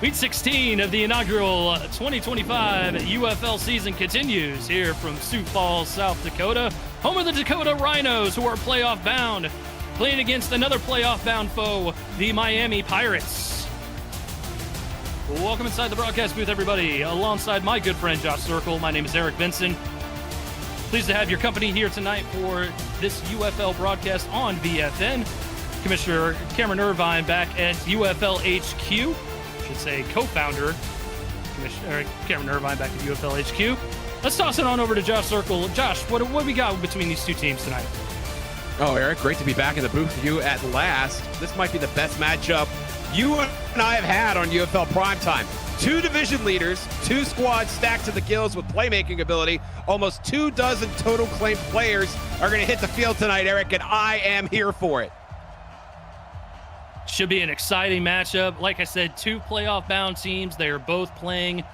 Week 16 of the inaugural 2025 UFL season continues here from Sioux Falls, South Dakota, home of the Dakota Rhinos, who are playoff bound, playing against another playoff bound foe, the Miami Pirates. Welcome inside the broadcast booth, everybody. Alongside my good friend Josh Circle, my name is Eric Benson. Pleased to have your company here tonight for this UFL broadcast on VFN. Commissioner Cameron Irvine back at UFL HQ. Should say co-founder Commissioner Cameron Irvine back at UFL HQ. Let's toss it on over to Josh Circle. Josh, what we got between these two teams tonight? Oh, Eric, great to be back in the booth with you at last. This might be the best matchup you and I have had on UFL Primetime. Two division leaders, two squads stacked to the gills with playmaking ability. Almost 24 total claimed players are going to hit the field tonight, Eric, and I am here for it. Should be an exciting matchup. Like I said, two playoff-bound teams. They are both playing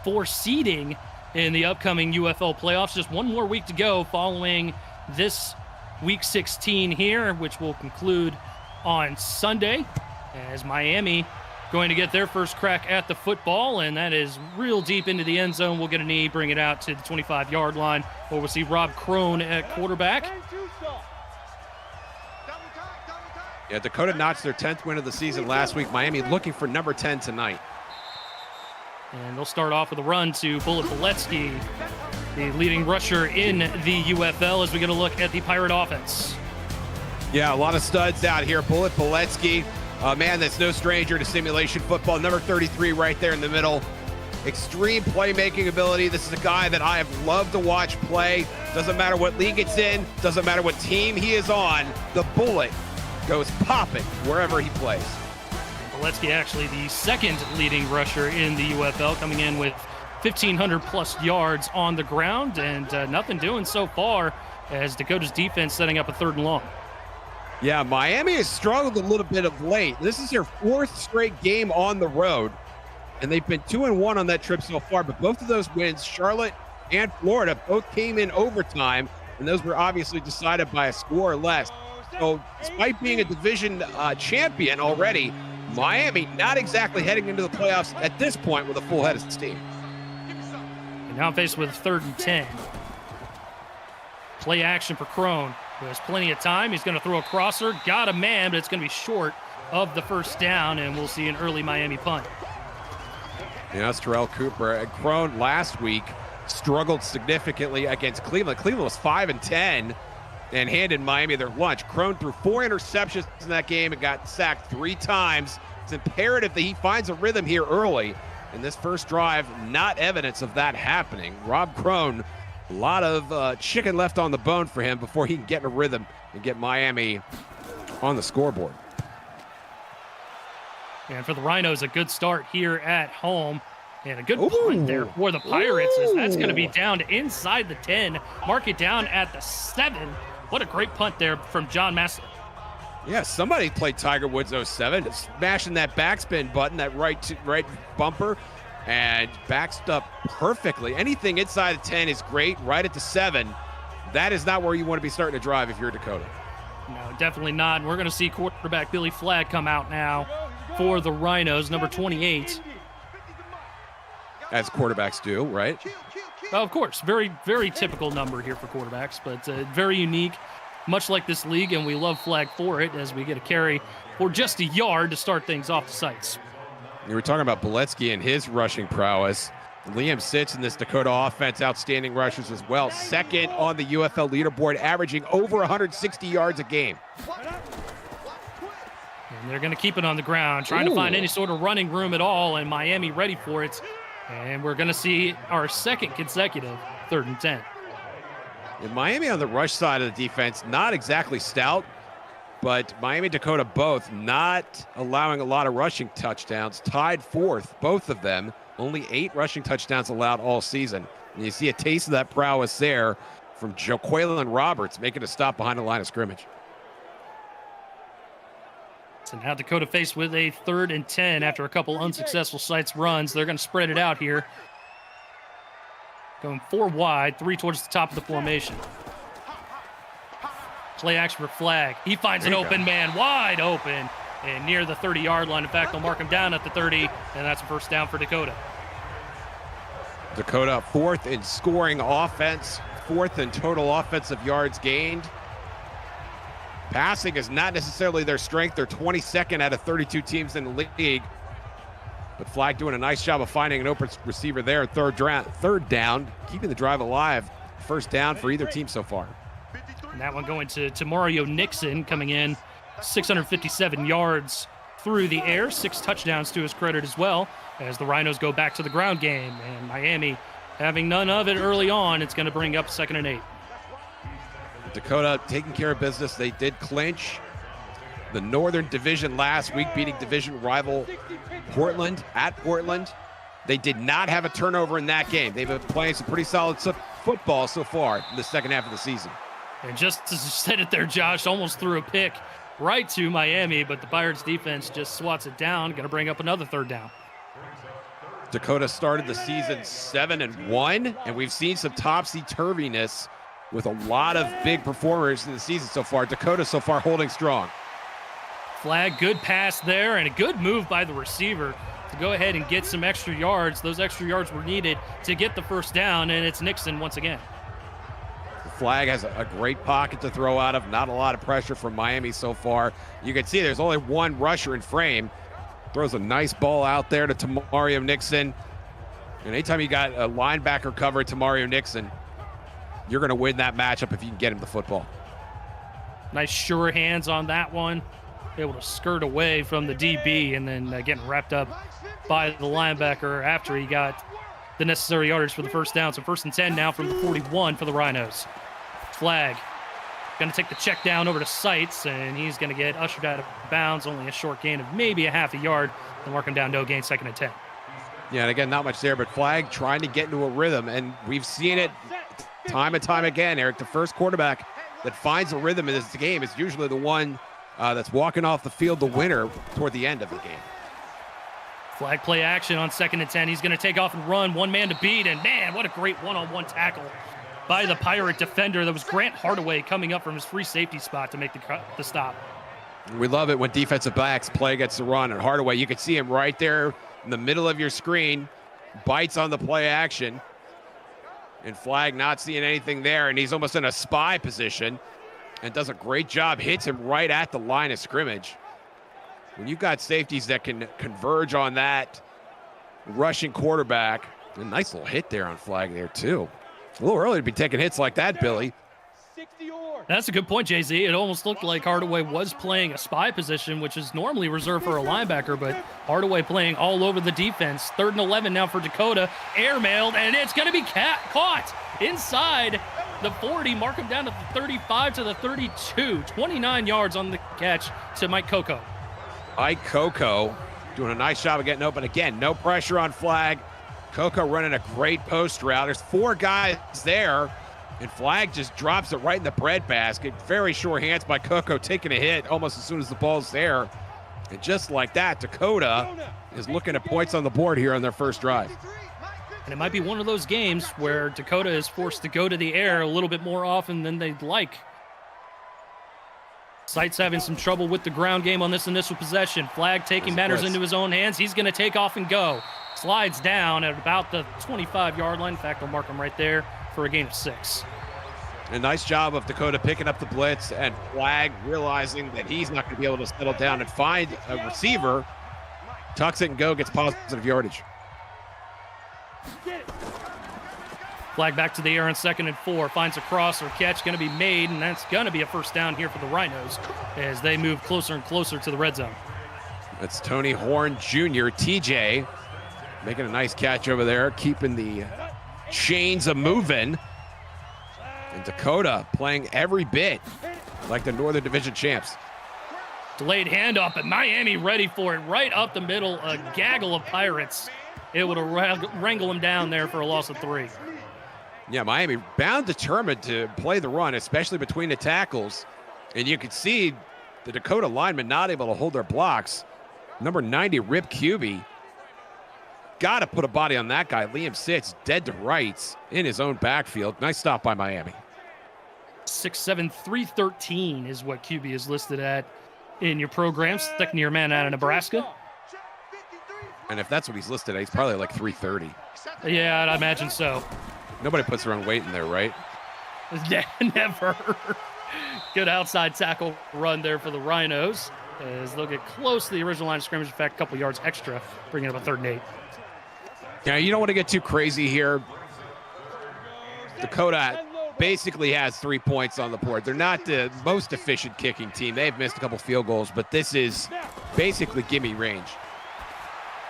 for seeding in the upcoming UFL playoffs. Just one more week to go following this Week 16 here, which will conclude on Sunday as Miami going to get their first crack at the football, and that is real deep into the end zone. We'll get a knee, bring it out to the 25-yard line, where we'll see Rob Crone at quarterback. Yeah, Dakota notched their 10th win of the season last week. Miami looking for number 10 tonight. And they'll start off with a run to Bullet Boletsky, the leading rusher in the UFL, as we get a look at the Pirate offense. Yeah, a lot of studs out here. Bullet Boletsky, a man that's no stranger to simulation football. Number 33 right there in the middle. Extreme playmaking ability. This is a guy that I have loved to watch play. Doesn't matter what league it's in. Doesn't matter what team he is on. The Bullet goes popping wherever he plays. Boletsky actually the second leading rusher in the UFL, coming in with 1,500 plus yards on the ground, and nothing doing so far as Dakota's defense setting up a 3rd and long. Yeah, Miami has struggled a little bit of late. This is their 4th straight game on the road, and they've been 2-1 on that trip so far, but both of those wins, Charlotte and Florida, both came in overtime, and those were obviously decided by a score or less. So despite being a division champion already, Miami not exactly heading into the playoffs at this point with a full head of steam. And now faced with 3rd and 10. Play action for Crone, who has plenty of time. He's going to throw a crosser. Got a man, but it's going to be short of the 1st down, and we'll see an early Miami punt. Yeah, that's Terrell Cooper. And Crone last week struggled significantly against Cleveland. Cleveland was 5-10. And handed Miami their lunch. Crone threw 4 interceptions in that game and got sacked 3 times. It's imperative that he finds a rhythm here early. In this first drive, not evidence of that happening. Rob Crone, a lot of chicken left on the bone for him before he can get in a rhythm and get Miami on the scoreboard. And for the Rhinos, a good start here at home. And a good punt there for the Pirates, as that's going to be down to inside the 10. Mark it down at the 7. What a great punt there from John Massey. Yeah, somebody played Tiger Woods 07, smashing that backspin button, that right bumper, and backed up perfectly. Anything inside of 10 is great. Right at the 7, that is not where you want to be starting to drive if you're Dakota. No, definitely not. And we're going to see quarterback Billy Flagg come out now for the Rhinos, number 28. As quarterbacks do, right? Of course, very, very typical number here for quarterbacks, but very unique, much like this league, and we love Flagg for it as we get a carry for just a yard to start things off the sights. You were talking about Boletsky and his rushing prowess. Liam sits in this Dakota offense, outstanding rushers as well. 2nd on the UFL leaderboard, averaging over 160 yards a game. And they're going to keep it on the ground, trying to find any sort of running room at all, and Miami ready for it. And we're going to see our 2nd consecutive 3rd and 10. And Miami on the rush side of the defense, not exactly stout, but Miami and Dakota both not allowing a lot of rushing touchdowns. Tied 4th, both of them. Only 8 rushing touchdowns allowed all season. And you see a taste of that prowess there from Joquaylin Roberts, making a stop behind the line of scrimmage. So now Dakota faced with a 3rd and 10 after a couple unsuccessful sights runs. They're going to spread it out here. Going 4 wide, 3 towards the top of the formation. Play action for Flagg. He finds an open man, wide open. and near the 30-yard line. In fact, they'll mark him down at the 30, and that's a first down for Dakota. Dakota 4th in scoring offense, 4th in total offensive yards gained. Passing is not necessarily their strength. They're 22nd out of 32 teams in the league. But Flag doing a nice job of finding an open receiver there. Third down, keeping the drive alive. First down for either team so far. And that one going to Mario Nixon, coming in 657 yards through the air, 6 touchdowns to his credit as well, as the Rhinos go back to the ground game. And Miami having none of it early on. It's going to bring up 2nd and 8. Dakota taking care of business. They did clinch the Northern Division last week, beating division rival Portland at Portland. They did not have a turnover in that game. They've been playing some pretty solid football so far in the second half of the season. And just as you said it there, Josh, almost threw a pick right to Miami, but the Pirates defense just swats it down. Going to bring up another 3rd down. Dakota started the season 7-1, and we've seen some topsy-turviness with a lot of big performers in the season so far. Dakota so far holding strong. Flag, good pass there, and a good move by the receiver to go ahead and get some extra yards. Those extra yards were needed to get the first down, and it's Nixon once again. Flag has a great pocket to throw out of. Not a lot of pressure from Miami so far. You can see there's only one rusher in frame. Throws a nice ball out there to Mario Nixon. And anytime you got a linebacker covered to Mario Nixon, you're going to win that matchup if you can get him the football. Nice sure hands on that one. Able to skirt away from the DB and then getting wrapped up by the linebacker after he got the necessary yardage for the first down. So 1st and 10 now from the 41 for the Rhinos. Flag going to take the check down over to Seitz, and he's going to get ushered out of bounds. Only a short gain of maybe a half a yard. They'll mark him down, no gain, 2nd and 10. Yeah, and again, not much there, but Flag trying to get into a rhythm, and we've seen it time and time again, Eric. The first quarterback that finds a rhythm in this game is usually the one that's walking off the field the winner toward the end of the game. Flag play action on 2nd and 10. He's going to take off and run, one man to beat, and man, what a great one-on-one tackle by the Pirate defender. That was Grant Hardaway coming up from his free safety spot to make the stop. We love it when defensive backs play against the run, and Hardaway, you can see him right there in the middle of your screen, bites on the play action, and Flag not seeing anything there, and he's almost in a spy position and does a great job, hits him right at the line of scrimmage. When you've got safeties that can converge on that rushing quarterback, a nice little hit there on Flag there too. A little early to be taking hits like that, Billy. That's a good point, JZ. It almost looked like Hardaway was playing a spy position, which is normally reserved for a linebacker, but Hardaway playing all over the defense. 3rd and 11 now for Dakota. Airmailed, and it's going to be caught inside the 40. Mark him down to the 35 to the 32. 29 yards on the catch to Mike Coco. Ike Coco doing a nice job of getting open. Again, no pressure on Flag. Coco running a great post route. There's 4 guys there, and Flag just drops it right in the breadbasket. Very sure hands by Coco, taking a hit almost as soon as the ball's there. And just like that, Dakota is looking at points on the board here on their first drive. And it might be one of those games where Dakota is forced to go to the air a little bit more often than they'd like. Seitz having some trouble with the ground game on this initial possession. Flag taking matters into his own hands. He's going to take off and go. Slides down at about the 25-yard line. In fact, they'll mark him right there for a gain of 6. A nice job of Dakota picking up the blitz, and Flag realizing that he's not going to be able to settle down and find a receiver. Tucks it and go, gets positive yardage. Flag back to the air on 2nd and 4. Finds a cross or catch going to be made, and that's going to be a first down here for the Rhinos as they move closer and closer to the red zone. That's Tony Horn Jr., TJ, making a nice catch over there, keeping the chains a-moving. And Dakota playing every bit like the Northern Division champs. Delayed handoff, but Miami ready for it. Right up the middle, a gaggle of Pirates able to wrangle them down there for a loss of 3. Yeah, Miami bound determined to play the run, especially between the tackles. And you could see the Dakota linemen not able to hold their blocks. Number 90, Rip Cubey. Got to put a body on that guy. Liam sits dead to rights in his own backfield. Nice stop by Miami. 6'7", 313 is what QB is listed at. in your program, second-year man out of Nebraska. And if that's what he's listed at, he's probably like 330. Yeah, I'd imagine so. Nobody puts their own weight in there, right? Yeah, never. Good outside tackle run there for the Rhinos as they'll get close to the original line of scrimmage. In fact, a couple yards extra, bringing up a 3rd and 8. Yeah, you don't want to get too crazy here. Dakota basically has 3 points on the board. They're not the most efficient kicking team. They've missed a couple field goals, but this is basically gimme range.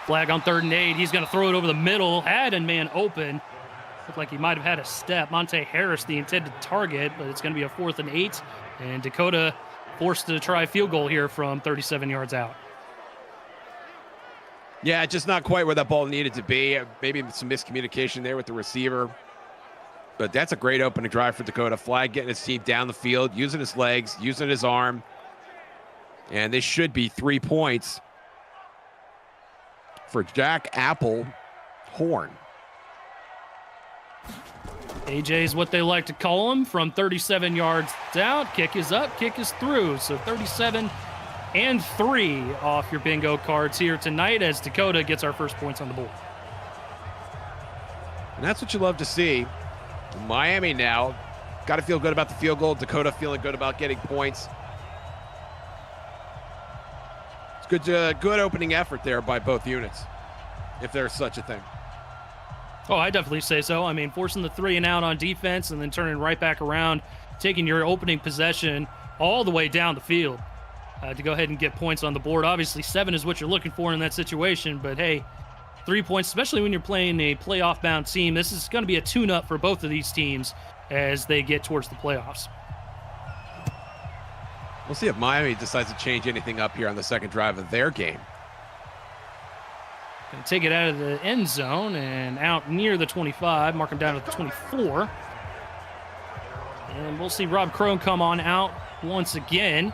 Flag on 3rd and 8. He's going to throw it over the middle. Had and man open. Looked like he might have had a step. Monte Harris, the intended target, but it's going to be a 4th and 8. And Dakota forced to try a field goal here from 37 yards out. Yeah, just not quite where that ball needed to be. Maybe some miscommunication there with the receiver. But that's a great opening drive for Dakota. Flag getting his team down the field, using his legs, using his arm. And this should be 3 points for Jack Apple Horn. AJ is what they like to call him from 37 yards out. Kick is up, kick is through. So 37 and 3 off your bingo cards here tonight as Dakota gets our first points on the board. And that's what you love to see. Miami now got to feel good about the field goal. Dakota feeling good about getting points. It's good opening effort there by both units, if there's such a thing. Oh, I definitely say so. I mean, forcing the 3 and out on defense and then turning right back around, taking your opening possession all the way down the field to go ahead and get points on the board. Obviously, 7 is what you're looking for in that situation, but hey, 3 points, especially when you're playing a playoff-bound team. This is going to be a tune-up for both of these teams as they get towards the playoffs. We'll see if Miami decides to change anything up here on the second drive of their game. Going to take it out of the end zone and out near the 25, mark him down at the 24. And we'll see Rob Crone come on out once again.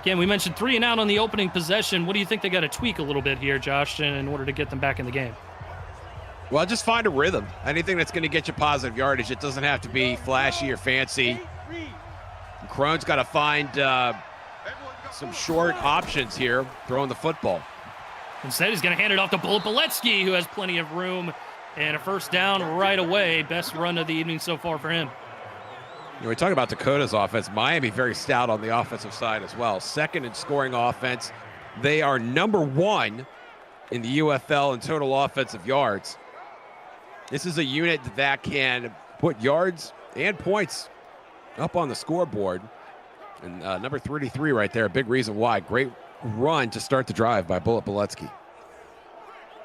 Again, we mentioned 3 and out on the opening possession. What do you think they got to tweak a little bit here, Josh, in order to get them back in the game? Well, just find a rhythm. Anything that's going to get you positive yardage. It doesn't have to be flashy or fancy. Crone's got to find some short options here, throwing the football. Instead, he's going to hand it off to Bullet Boletsky, who has plenty of room and a first down right away. Best run of the evening so far for him. You know, we talk about Dakota's offense. Miami very stout on the offensive side as well. Second in scoring offense. They are number 1 in the UFL in total offensive yards. This is a unit that can put yards and points up on the scoreboard. And number 33 right there, a big reason why. Great run to start the drive by Bullet Boletsky.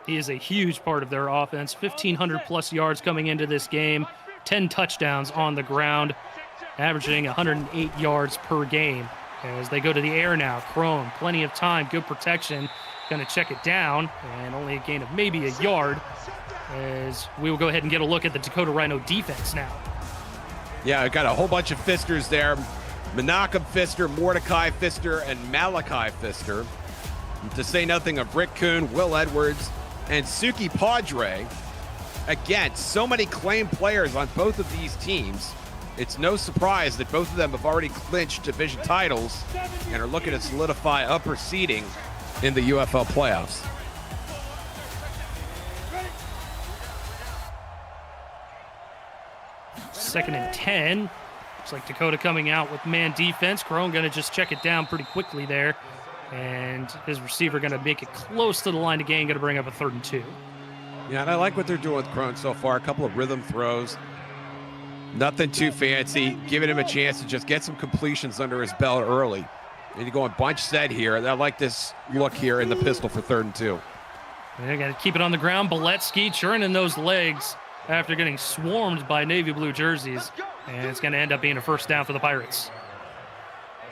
He is a huge part of their offense. 1,500-plus yards coming into this game. 10 touchdowns on the ground, averaging 108 yards per game. As they go to the air now, Crone, plenty of time, good protection. Going to check it down, and only a gain of maybe a yard. As we will go ahead and get a look at the Dakota Rhino defense now. Yeah, I got a whole bunch of Fisters there. Menachem Pfister, Mordecai Pfister, and Malachi Pfister. To say nothing of Rick Kuhn, Will Edwards, and Suki Padre. Again, so many claimed players on both of these teams. It's no surprise that both of them have already clinched division titles and are looking to solidify upper seeding in the UFL playoffs. Second and 10. Looks like Dakota coming out with man defense. Crone going to just check it down pretty quickly there. And his receiver going to make it close to the line of gain, going to bring up a 3rd and 2. Yeah, and I like what they're doing with Crone so far. A couple of rhythm throws. Nothing too fancy. Giving him a chance to just get some completions under his belt early. And you go on bunch set here. I like this look here in the pistol for 3rd and 2. They got to keep it on the ground. Boletsky churning those legs after getting swarmed by navy blue jerseys. And it's going to end up being a first down for the Pirates.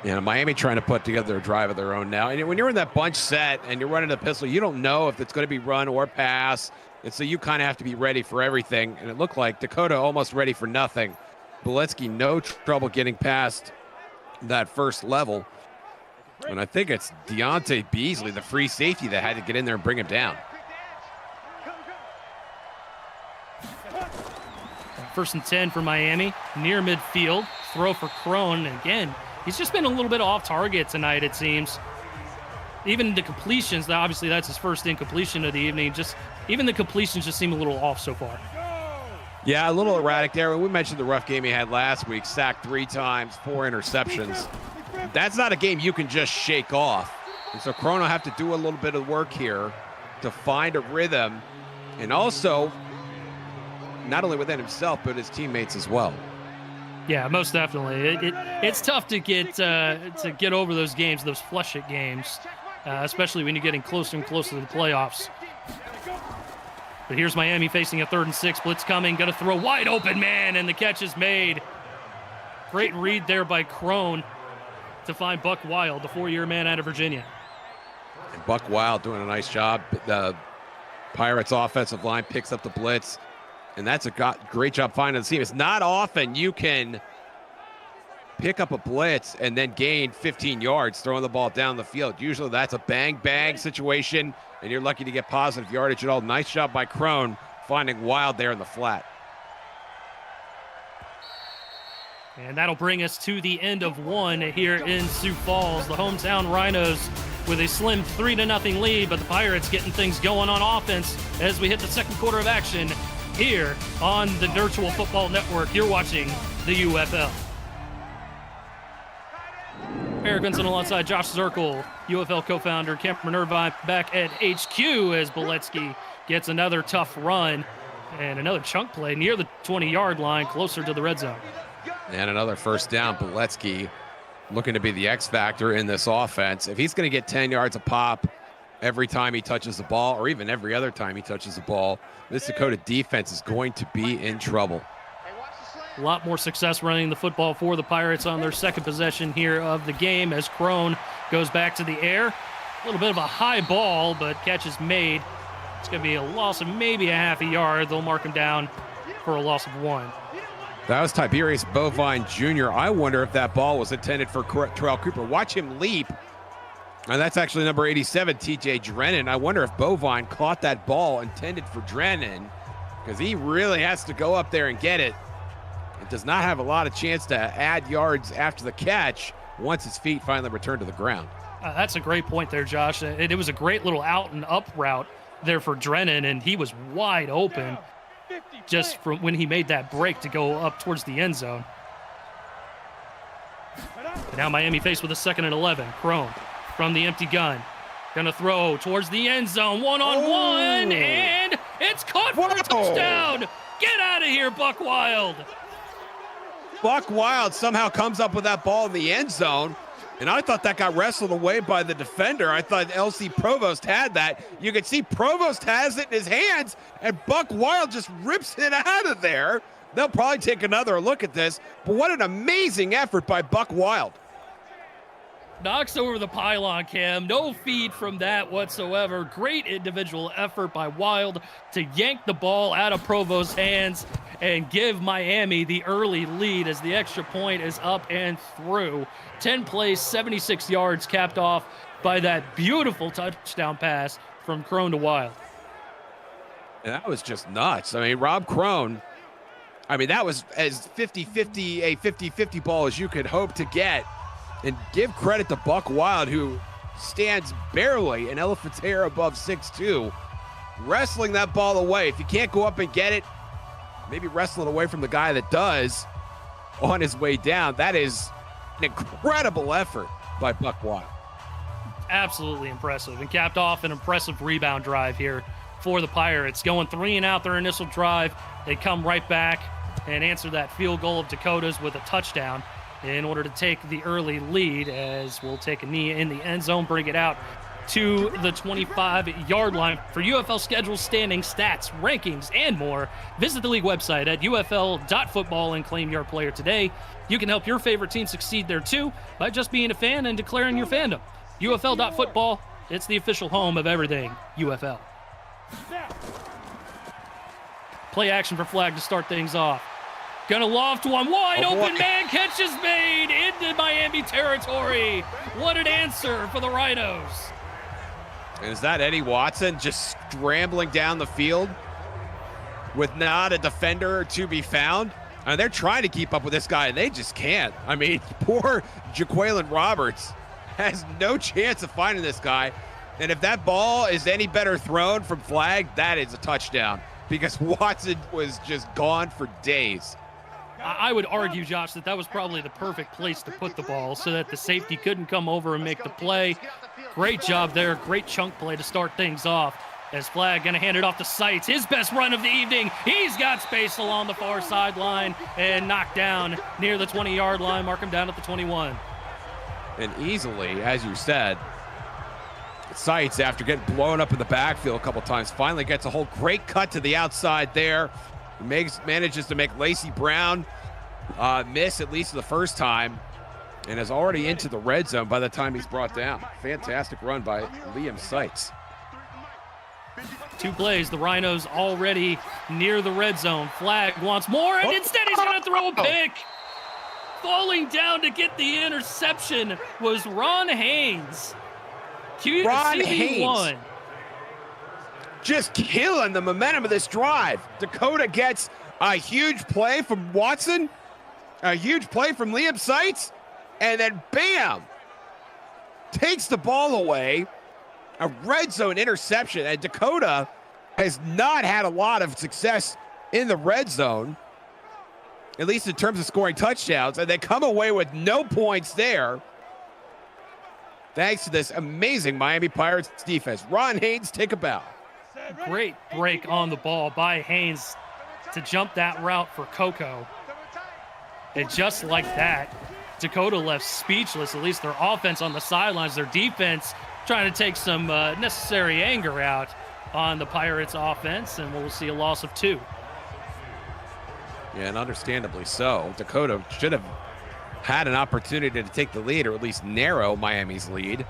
Yeah, Miami trying to put together a drive of their own now. And when you're in that bunch set and you're running a pistol, you don't know if it's going to be run or pass. And so you kind of have to be ready for everything. And it looked like Dakota almost ready for nothing. Boletsky, no trouble getting past that first level. And I think it's Deontay Beasley, the free safety, that had to get in there and bring him down. First and 10 for Miami, near midfield. Throw for Crone. And again, He's just been a little bit off target tonight, it seems. Even the completions, obviously that's his first incompletion of the evening. Even the completions just seem a little off so far. Yeah, a little erratic there. We mentioned the rough game he had last week, sacked 3 times, 4 interceptions. That's not a game you can just shake off. And so Crone will have to do a little bit of work here to find a rhythm, and also not only within himself, but his teammates as well. Yeah, most definitely. It's tough to get over those games, those flush-it games, especially when you're getting closer and closer to the playoffs. But here's Miami facing a 3rd and 6. Blitz coming, going to throw wide open, man, and the catch is made. Great read there by Crone to find Buck Wild, the 4-year man out of Virginia. And Buck Wild doing a nice job. The Pirates offensive line picks up the blitz, and that's a great job finding the seam. It's not often you can pick up a blitz and then gain 15 yards throwing the ball down the field. Usually that's a bang-bang situation, and you're lucky to get positive yardage at all. Nice job by Crone finding Wild there in the flat. And that'll bring us to the end of one here in Sioux Falls. The hometown Rhinos with a slim 3-0 lead, but the Pirates getting things going on offense as we hit the second quarter of action here on the Virtual Football Network. You're watching the UFL. Eric Benson alongside Josh Zirkle, UFL co-founder Cameron Irvine back at HQ as Boletsky gets another tough run and another chunk play near the 20-yard line, closer to the red zone. And another first down. Boletsky looking to be the X factor in this offense. If he's going to get 10 yards a pop every time he touches the ball, or even every other time he touches the ball, this Dakota defense is going to be in trouble. A lot more success running the football for the Pirates on their second possession here of the game as Crone goes back to the air. A little bit of a high ball, but catch is made. It's going to be a loss of maybe a half a yard. They'll mark him down for a loss of 1. That was Tiberius Bovine Jr. I wonder if that ball was intended for Terrell Cooper. Watch him leap. And that's actually number 87, TJ Drennan. I wonder if Bovine caught that ball intended for Drennan, because he really has to go up there and get it. It does not have a lot of chance to add yards after the catch once his feet finally return to the ground. That's a great point there, Josh. It was a great little out and up route there for Drennan, and he was wide open just from when he made that break to go up towards the end zone. And now Miami faced with a 2nd and 11. Crone from the empty gun. Gonna throw towards the end zone. One-on-one, and it's caught for a touchdown. Get out of here, Buck Wild. Buck Wild somehow comes up with that ball in the end zone, and I thought that got wrestled away by the defender. I thought LC Provost had that. You can see Provost has it in his hands, and Buck Wild just rips it out of there. They'll probably take another look at this, but what an amazing effort by Buck Wild. Knocks over the pylon, Cam. No feed from that whatsoever. Great individual effort by Wild to yank the ball out of Provost's hands and give Miami the early lead as the extra point is up and through. 10 plays, 76 yards, capped off by that beautiful touchdown pass from Crone to Wild. And that was just nuts. I mean, Rob Crone, that was as 50-50, a 50-50 ball as you could hope to get. And give credit to Buck Wild, who stands barely an elephant's hair above 6'2", wrestling that ball away. If you can't go up and get it, maybe wrestle it away from the guy that does on his way down. That is an incredible effort by Buck Wild. Absolutely impressive, and capped off an impressive rebound drive here for the Pirates. Going 3 and out their initial drive, they come right back and answer that field goal of Dakota's with a touchdown in order to take the early lead, as we'll take a knee in the end zone, bring it out to the 25-yard line. For UFL schedule, standings, stats, rankings, and more, visit the league website at ufl.football and claim your player today. You can help your favorite team succeed there too by just being a fan and declaring your fandom. UFL.football, it's the official home of everything UFL. Play action for flag to start things off. Gonna loft one, wide open, man, catch is made into Miami territory. What an answer for the Rhinos. And is that Eddie Watson just scrambling down the field with not a defender to be found? And they're trying to keep up with this guy, and they just can't. I mean, poor Jaquelin Roberts has no chance of finding this guy. And if that ball is any better thrown from flag, that is a touchdown, because Watson was just gone for days. I would argue, Josh, that was probably the perfect place to put the ball so that the safety couldn't come over and make the play. Great job there. Great chunk play to start things off. As Flag going to hand it off to Seitz, his best run of the evening. He's got space along the far sideline and knocked down near the 20-yard line. Mark him down at the 21. And easily, as you said, Seitz, after getting blown up in the backfield a couple times, finally gets a whole great cut to the outside there. Manages to make Lacey Brown miss at least the first time, and is already into the red zone by the time he's brought down. Fantastic run by Liam Seitz. 2 plays, the Rhinos already near the red zone. Flag wants more, and instead he's going to throw a pick. Falling down to get the interception was Ron Haynes. Ron Haynes just killing the momentum of this drive. Dakota gets a huge play from Watson, a huge play from Liam Seitz, and then bam, takes the ball away. A red zone interception, and Dakota has not had a lot of success in the red zone, at least in terms of scoring touchdowns, and they come away with no points there, thanks to this amazing Miami Pirates defense. Ron Haynes, take a bow. Great break on the ball by Haynes to jump that route for Coco. And just like that, Dakota left speechless, at least their offense on the sidelines, their defense trying to take some necessary anger out on the Pirates offense, and we'll see a loss of 2. Yeah, and understandably so. Dakota should have had an opportunity to take the lead, or at least narrow Miami's lead.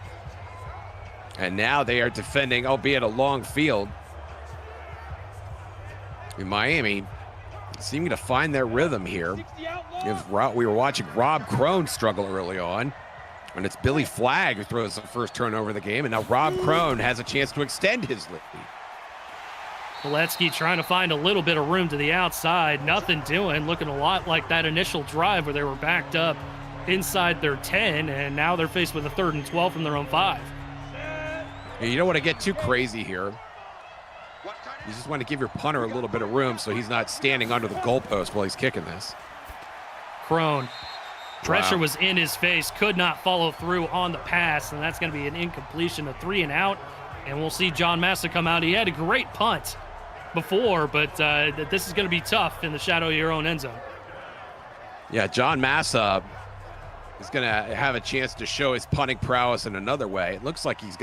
And now they are defending, albeit a long field. In Miami, seeming to find their rhythm here. We were watching Rob Crone struggle early on, and it's Billy Flagg who throws the first turnover of the game, and now Rob Crone has a chance to extend his lead. Piletsky trying to find a little bit of room to the outside. Nothing doing. Looking a lot like that initial drive where they were backed up inside their 10, and now they're faced with a 3rd and 12 from their own 5. You don't want to get too crazy here. You just want to give your punter a little bit of room so he's not standing under the goalpost while he's kicking this. Crone. Pressure was in his face, could not follow through on the pass, and that's going to be an incompletion, a 3 and out. And we'll see John Massa come out. He had a great punt before, but this is going to be tough in the shadow of your own end zone. Yeah, John Massa is going to have a chance to show his punting prowess in another way. It looks like he's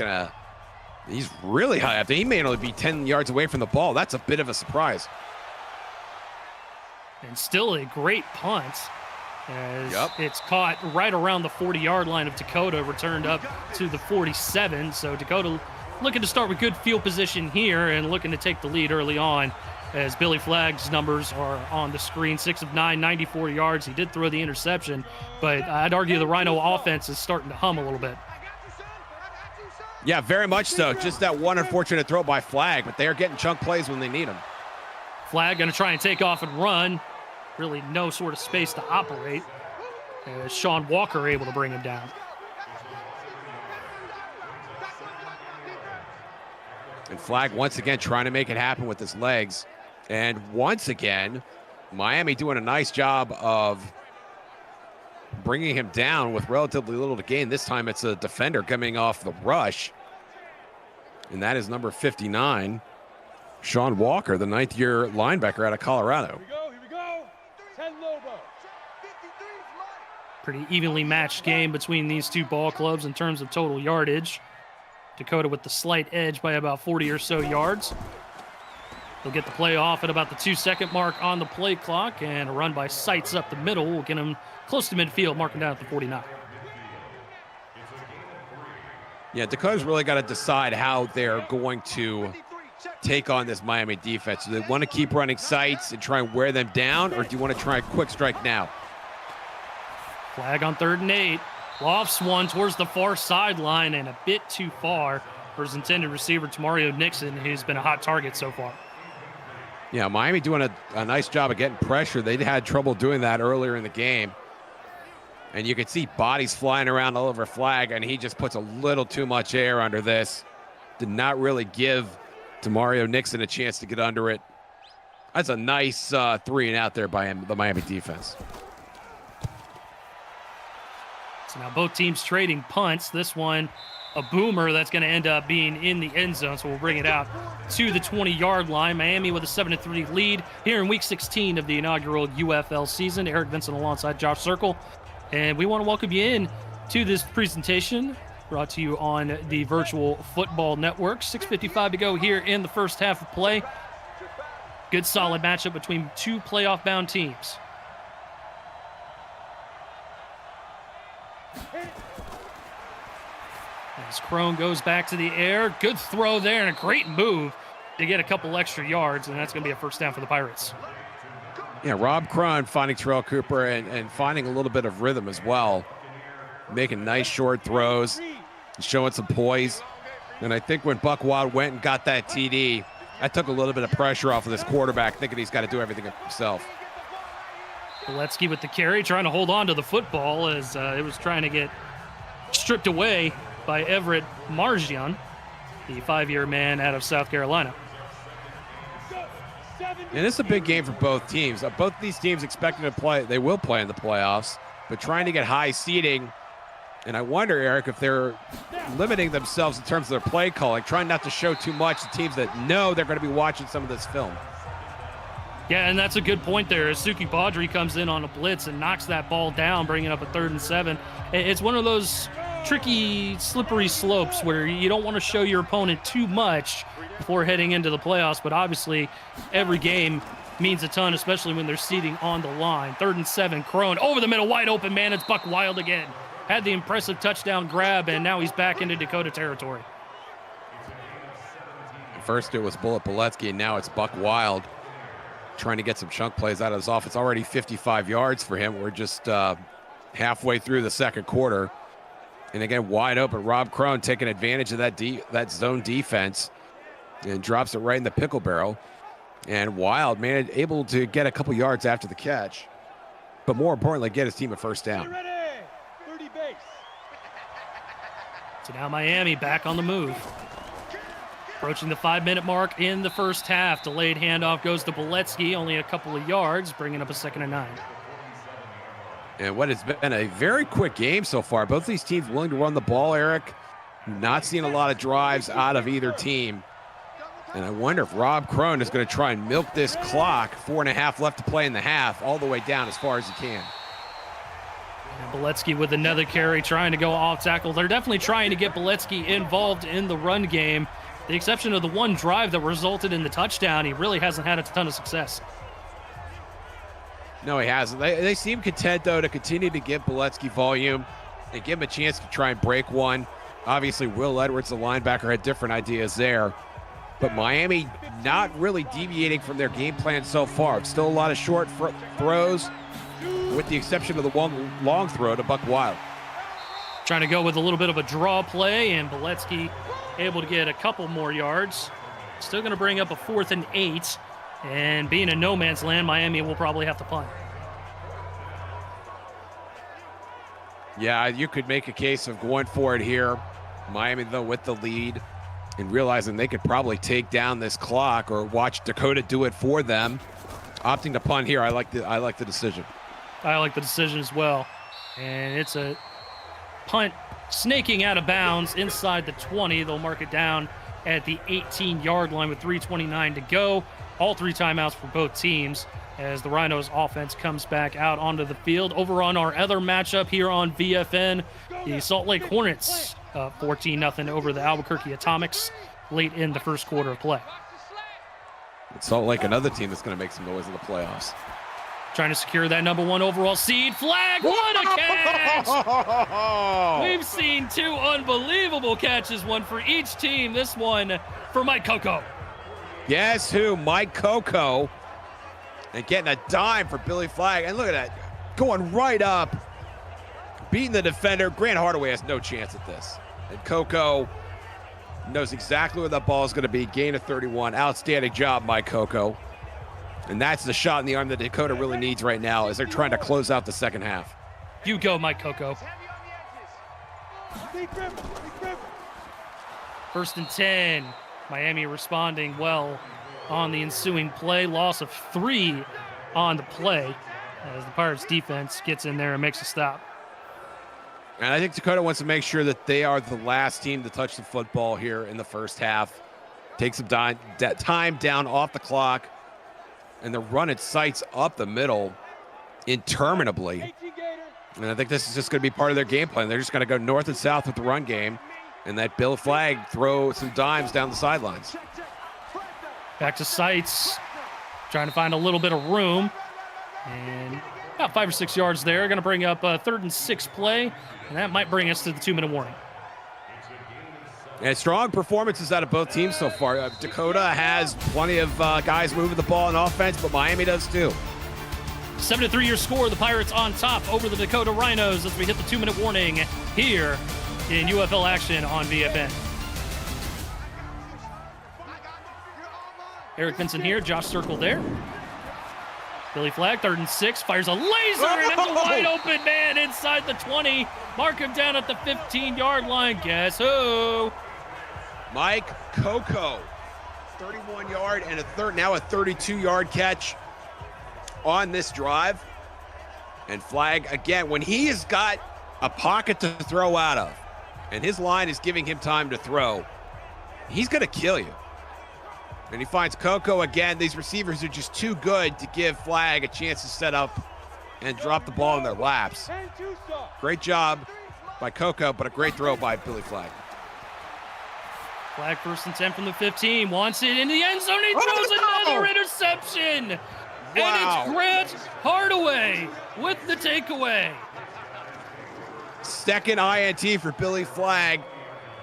really high up there. He may only be 10 yards away from the ball. That's a bit of a surprise. And still a great punt. As it's caught right around the 40-yard line of Dakota, returned up to the 47. So Dakota looking to start with good field position here and looking to take the lead early on, as Billy Flagg's numbers are on the screen. 6 of 9, 94 yards. He did throw the interception, but I'd argue the Rhino offense is starting to hum a little bit. Yeah, very much so. Just that one unfortunate throw by Flagg, but they are getting chunk plays when they need them. Flagg going to try and take off and run. Really no sort of space to operate. Sean Walker able to bring him down. And Flagg once again trying to make it happen with his legs. And once again, Miami doing a nice job of bringing him down with relatively little to gain. This time it's a defender coming off the rush. And that is number 59, Sean Walker, the 9th-year linebacker out of Colorado. Pretty evenly matched game between these two ball clubs in terms of total yardage. Dakota with the slight edge by about 40 or so yards. They'll get the play off at about the 2-second mark on the play clock, and a run by Seitz up the middle will get him close to midfield, marking down at the 49. Yeah, Dakota's really got to decide how they're going to take on this Miami defense. Do they want to keep running Seitz and try and wear them down, or do you want to try a quick strike now? Flag on 3rd and 8. Lofts one towards the far sideline and a bit too far for his intended receiver, Tamario Nixon, who's been a hot target so far. Yeah, Miami doing a nice job of getting pressure. They had trouble doing that earlier in the game. And you could see bodies flying around all over Flag, and he just puts a little too much air under this. Did not really give Demario Nixon a chance to get under it. That's a nice 3 and out there by the Miami defense. So now both teams trading punts. This one, a boomer that's going to end up being in the end zone, so we'll bring it out to the 20-yard line. Miami with a 7-3 lead here in Week 16 of the inaugural UFL season. Eric Vincent alongside Josh Circle. And we want to welcome you in to this presentation brought to you on the Virtual Football Network. 6:55 to go here in the first half of play. Good solid matchup between two playoff-bound teams. As Crone goes back to the air, good throw there and a great move to get a couple extra yards, and that's going to be a first down for the Pirates. Yeah, Rob Crone finding Terrell Cooper and finding a little bit of rhythm as well. Making nice short throws, showing some poise. And I think when Buck Wild went and got that TD, that took a little bit of pressure off of this quarterback, thinking he's got to do everything himself. Boletsky with the carry, trying to hold on to the football as it was trying to get stripped away by Everett Marjian, the 5-year man out of South Carolina. And it's a big game for both teams. Both these teams expecting to play, they will play in the playoffs, but trying to get high seeding. And I wonder, Eric, if they're limiting themselves in terms of their play calling, trying not to show too much to teams that know they're going to be watching some of this film. Yeah, and that's a good point there. As Suki Baudry comes in on a blitz and knocks that ball down, bringing up a 3rd and 7. It's one of those tricky, slippery slopes where you don't want to show your opponent too much before heading into the playoffs, but obviously every game means a ton, especially when they're seeding on the line. 3rd and 7, Crone over the middle, wide open, man. It's Buck Wild again. Had the impressive touchdown grab, and now he's back into Dakota territory. First it was Bullet Boletsky, and now it's Buck Wild trying to get some chunk plays out of his offense. Already 55 yards for him. We're just halfway through the second quarter. And again, wide open, Rob Crone taking advantage of that zone defense and drops it right in the pickle barrel. And Wild, man, able to get a couple yards after the catch, but more importantly, get his team a first down. So now Miami back on the move. Approaching the 5-minute mark in the first half. Delayed handoff goes to Boletsky, only a couple of yards, bringing up a 2nd and 9. And what has been a very quick game so far. Both these teams willing to run the ball, Eric. Not seeing a lot of drives out of either team. And I wonder if Rob Crone is going to try and milk this clock, 4.5 left to play in the half, all the way down as far as he can. And Boletsky with another carry, trying to go off tackle. They're definitely trying to get Boletsky involved in the run game. The exception of the one drive that resulted in the touchdown, he really hasn't had a ton of success. No, he hasn't. They seem content, though, to continue to give Boletsky volume and give him a chance to try and break one. Obviously, Will Edwards, the linebacker, had different ideas there. But Miami not really deviating from their game plan so far. Still a lot of short throws, with the exception of the one long throw to Buck Wild. Trying to go with a little bit of a draw play, and Boletsky able to get a couple more yards. Still going to bring up a 4th and 8. And being in no man's land, Miami will probably have to punt. Yeah, you could make a case of going for it here. Miami, though, with the lead and realizing they could probably take down this clock or watch Dakota do it for them. Opting to punt here, I like the decision. I like the decision as well. And it's a punt snaking out of bounds inside the 20. They'll mark it down at the 18-yard line with 3:29 to go. All 3 timeouts for both teams as the Rhinos offense comes back out onto the field. Over on our other matchup here on VFN, the Salt Lake Hornets 14-0 over the Albuquerque Atomics late in the first quarter of play. Salt Lake, another team that's going to make some noise in the playoffs. Trying to secure that #1 overall seed. Flag, what a catch! We've seen 2 unbelievable catches, one for each team. This one for Mike Coco. Guess who? Mike Coco. And getting a dime for Billy Flag. And look at that. Going right up. Beating the defender. Grant Hardaway has no chance at this. And Coco knows exactly where that ball is going to be. Gain of 31. Outstanding job, Mike Coco. And that's the shot in the arm that Dakota really needs right now as they're trying to close out the second half. You go, Mike Coco. 1st and 10. Miami responding well on the ensuing play. Loss of 3 on the play as the Pirates defense gets in there and makes a stop. And I think Dakota wants to make sure that they are the last team to touch the football here in the first half. Take some time down off the clock. And they're running sights up the middle interminably. And I think this is just going to be part of their game plan. They're just going to go north and south with the run game. And that Bill Flagg throw some dimes down the sidelines. Back to sights. Trying to find a little bit of room. And about 5 or 6 yards there. Going to bring up a 3rd and 6 play. And that might bring us to the 2-minute warning. And strong performances out of both teams so far. Dakota has plenty of guys moving the ball on offense, but Miami does too. 7-3 your score. The Pirates on top over the Dakota Rhinos as we hit the 2-minute warning here in UFL action on VFN. Eric Vincent here, Josh Circle there. Billy Flagg, 3rd and 6, fires a laser, and it's a wide open man inside the 20. Mark him down at the 15-yard line. Guess who? Mike Coco, 31-yard and now a 32-yard catch on this drive. And Flagg, again, when he has got a pocket to throw out of, and his line is giving him time to throw, he's going to kill you. And he finds Coco again. These receivers are just too good to give Flagg a chance to set up and drop the ball in their laps. Great job by Coco, but a great throw by Billy Flagg. Flagg 1st and 10 from the 15. Wants it in the end zone. He throws another interception. Wow. And it's Grant Hardaway with the takeaway. Second INT for Billy Flagg.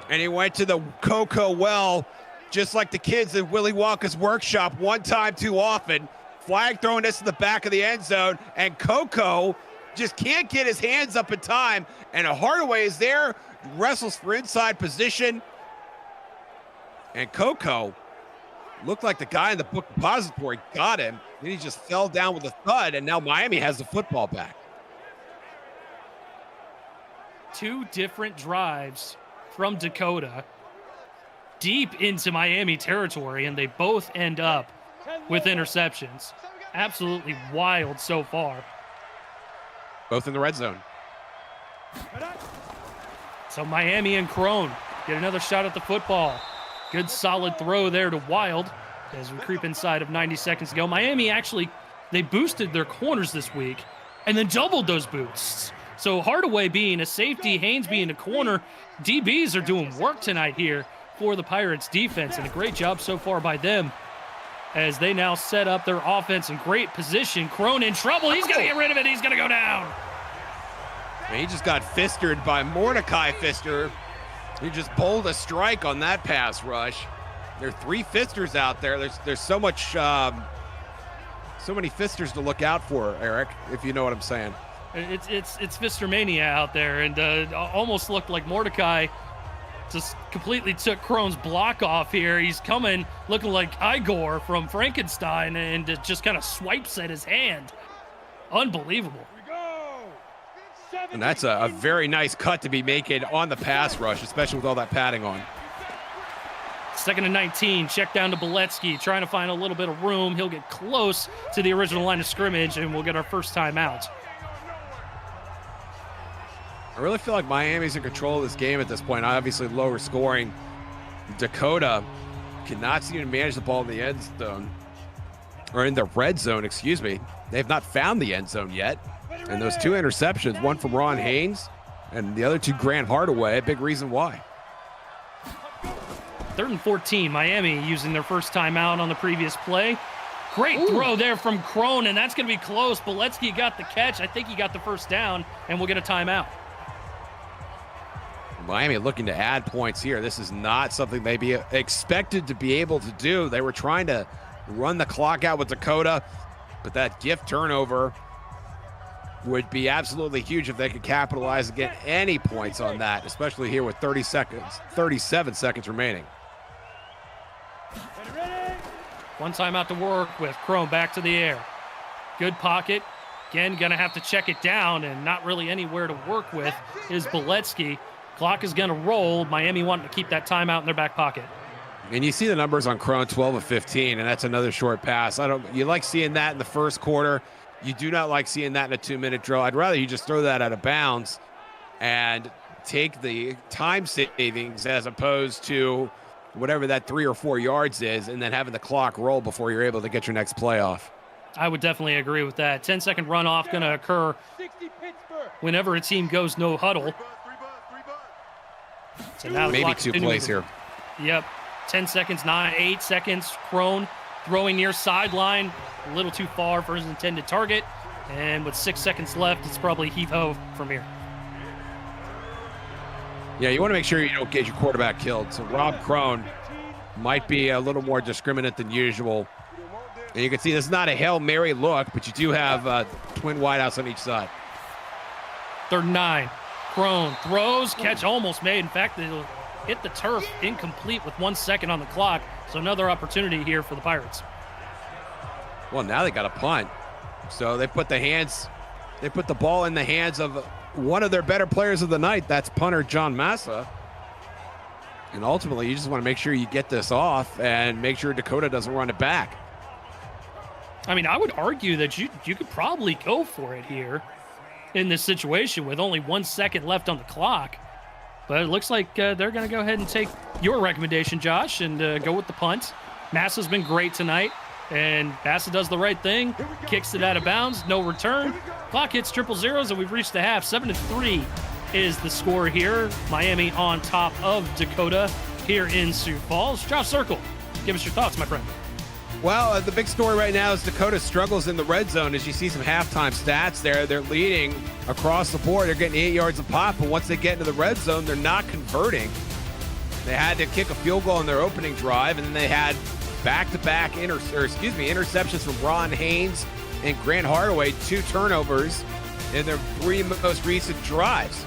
And he went to the Coco well, just like the kids at Willy Wonka's workshop, one time too often. Flagg throwing this in the back of the end zone, and Coco just can't get his hands up in time. And Hardaway is there, wrestles for inside position. And Coco looked like the guy in the book depository got him. Then he just fell down with a thud, and now Miami has the football back. 2 different drives from Dakota deep into Miami territory, and they both end up with interceptions. Absolutely wild so far. Both in the red zone. So Miami and Crone get another shot at the football. Good solid throw there to Wild as we creep inside of 90 seconds to go. Miami actually, they boosted their corners this week and then doubled those boosts. So Hardaway being a safety, Haynes being a corner, DBs are doing work tonight here for the Pirates defense, and a great job so far by them as they now set up their offense in great position. Crone in trouble. He's going to get rid of it. He's going to go down. And he just got fistered by Mordecai Pfister. He just pulled a strike on that pass rush. There are 3 fisters out there. There's so much, so many fisters to look out for, Eric, if you know what I'm saying. It's Fister Mania out there, and almost looked like Mordecai just completely took Crone's block off here. He's coming looking like Igor from Frankenstein, and it just kind of swipes at his hand. Unbelievable. And that's a very nice cut to be making on the pass rush, especially with all that padding on. 2nd and 19, check down to Beletsky, trying to find a little bit of room. He'll get close to the original line of scrimmage, and we'll get our first time out. I really feel like Miami's in control of this game at this point. Obviously lower scoring. Dakota cannot seem to manage the ball in the end zone, or in the red zone, excuse me. They have not found the end zone yet. And those 2 interceptions, one from Ron Haynes and the other 2 Grant Hardaway, a big reason why. 3rd and 14, Miami using their first timeout on the previous play. Great throw there from Crone, and that's going to be close. Beletsky got the catch. I think he got the first down, and we'll get a timeout. Miami looking to add points here. This is not something they be expected to be able to do. They were trying to run the clock out with Dakota, but that gift turnover would be absolutely huge if they could capitalize and get any points on that, especially here with 37 seconds remaining. One timeout to work with. Crone back to the air. Good pocket. Again, going to have to check it down, and not really anywhere to work with is Beletsky. Clock is going to roll. Miami wanting to keep that timeout in their back pocket. And you see the numbers on Crone, 12 of 15, and that's another short pass. You like seeing that in the first quarter. You do not like seeing that in a 2-minute drill. I'd rather you just throw that out of bounds and take the time savings as opposed to whatever that 3 or 4 yards is, and then having the clock roll before you're able to get your next play off. I would definitely agree with that. 10-second runoff going to occur whenever a team goes no huddle. So now maybe 2 plays here. Yep. 10 seconds, 8 seconds. Crone throwing near sideline. A little too far for his intended target. And with 6 seconds left, it's probably heave-ho from here. Yeah, you want to make sure you don't get your quarterback killed. So Rob Crone might be a little more discriminate than usual. And you can see this is not a Hail Mary look, but you do have twin wideouts on each side. 3rd and 9. Crone throws, catch almost made. In fact, it'll hit the turf incomplete with 1 second on the clock. So another opportunity here for the Pirates. Well, now they got a punt. So they put the ball in the hands of one of their better players of the night. That's punter John Massa. And ultimately, you just want to make sure you get this off and make sure Dakota doesn't run it back. I mean, I would argue that you could probably go for it here in this situation with only 1 second left on the clock. But it looks like they're going to go ahead and take your recommendation, Josh, and go with the punt. Massa's been great tonight, and Massa does the right thing, kicks it out of bounds, no return. Clock hits 000, and we've reached the half. 7-3 is the score here. Miami on top of Dakota here in Sioux Falls. Josh Circle, give us your thoughts, my friend. Well, the big story right now is Dakota struggles in the red zone. As you see some halftime stats there, they're leading across the board. They're getting 8 yards a pop, but once they get into the red zone, they're not converting. They had to kick a field goal in their opening drive, and then they had back-to-back interceptions from Ron Haynes and Grant Hardaway, 2 turnovers in their 3 most recent drives.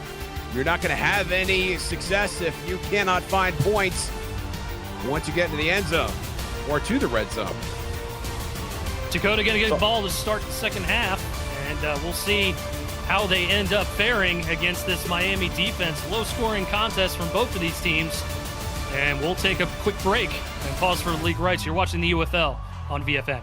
You're not going to have any success if you cannot find points once you get into the end zone or to the red zone. Dakota going to get the ball to start the second half, and we'll see how they end up faring against this Miami defense. Low-scoring contest from both of these teams, and we'll take a quick break and pause for league rights. You're watching the UFL on VFN.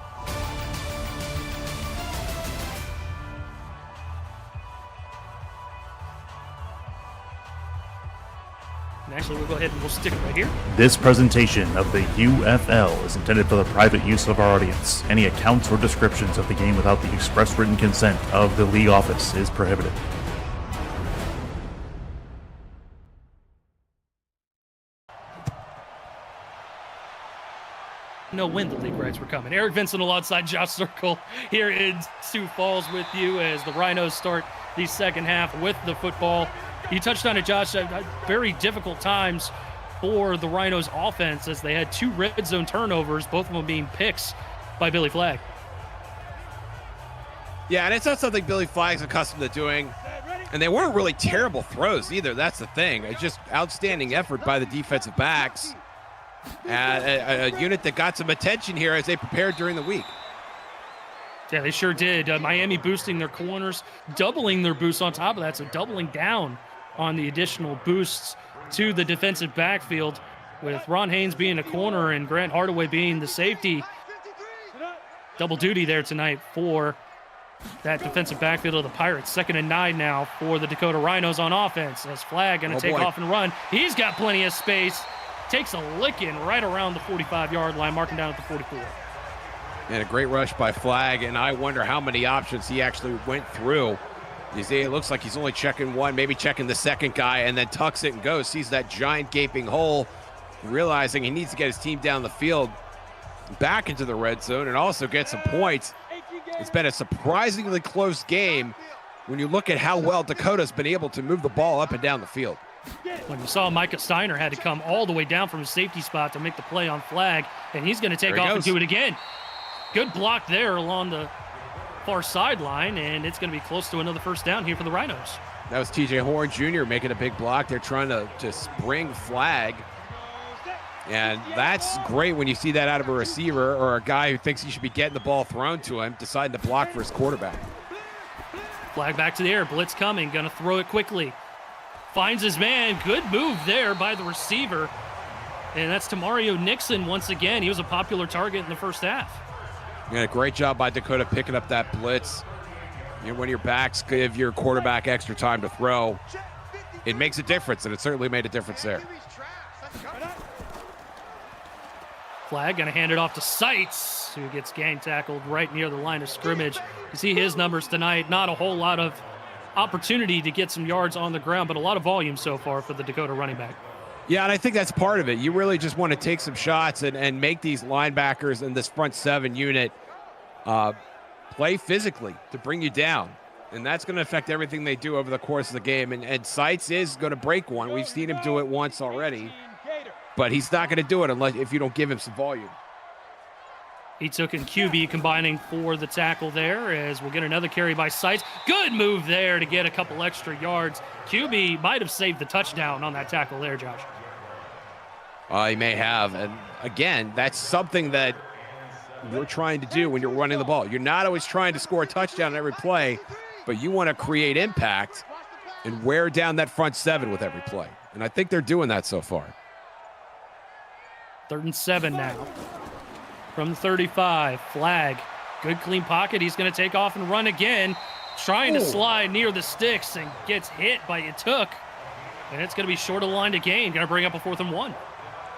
And actually, we'll go ahead and we'll stick it right here. This presentation of the UFL is intended for the private use of our audience. Any accounts or descriptions of the game without the express written consent of the league office is prohibited. Know when the league rights were coming. Eric Vincent alongside Josh Circle here in Sioux Falls with you as the Rhinos start the second half with the football. You touched on it, Josh. Very difficult times for the Rhinos offense as they had 2 red zone turnovers, both of them being picks by Billy Flagg. Yeah, and it's not something Billy Flagg's accustomed to doing. And they weren't really terrible throws either. That's the thing. It's just outstanding effort by the defensive backs. A unit that got some attention here as they prepared during the week. Yeah, they sure did. Miami boosting their corners, doubling their boosts on top of that, so doubling down on the additional boosts to the defensive backfield with Ron Haynes being a corner and Grant Hardaway being the safety. Double duty there tonight for that defensive backfield of the Pirates. 2nd and 9 now for the Dakota Rhinos on offense as Flagg going to take off and run. He's got plenty of space. Takes a licking right around the 45-yard line, marking down at the 44. And a great rush by Flagg, and I wonder how many options he actually went through. You see, it looks like he's only checking one, maybe checking the second guy, and then tucks it and goes. Sees that giant gaping hole, realizing he needs to get his team down the field, back into the red zone, and also get some points. It's been a surprisingly close game when you look at how well Dakota's been able to move the ball up and down the field. When you saw Micah Steiner had to come all the way down from his safety spot to make the play on Flagg, and he's going to take off and do it again. Good block there along the far sideline, and it's going to be close to another first down here for the Rhinos. That was TJ Horn Jr. making a big block. They're trying to spring Flagg. And that's great when you see that out of a receiver or a guy who thinks he should be getting the ball thrown to him, deciding to block for his quarterback. Flag back to the air. Blitz coming. Going to throw it quickly. Finds his man. Good move there by the receiver. And that's Tamario Nixon once again. He was a popular target in the first half. Yeah, a great job by Dakota picking up that blitz. You know, when your backs give your quarterback extra time to throw, it makes a difference, and it certainly made a difference there. Flag going to hand it off to Seitz, who gets gang tackled right near the line of scrimmage. You see his numbers tonight. Not a whole lot of opportunity to get some yards on the ground, but a lot of volume so far for the Dakota running back. Yeah, and I think that's part of it. You really just want to take some shots and make these linebackers and this front seven unit play physically to bring you down. And that's going to affect everything they do over the course of the game. And Seitz is going to break one. We've seen him do it once already. But he's not going to do it if you don't give him some volume. He took in QB combining for the tackle there, as we'll get another carry by Seitz. Good move there to get a couple extra yards. QB might have saved the touchdown on that tackle there, Josh. He may have. And again, that's something that you're trying to do when you're running the ball. You're not always trying to score a touchdown on every play, but you want to create impact and wear down that front seven with every play. And I think they're doing that so far. 3rd and 7 now. From the 35, Flag. Good clean pocket. He's going to take off and run again. Trying to slide near the sticks and gets hit by Yatook. And it's going to be short of the line to gain. Going to bring up a 4th and 1.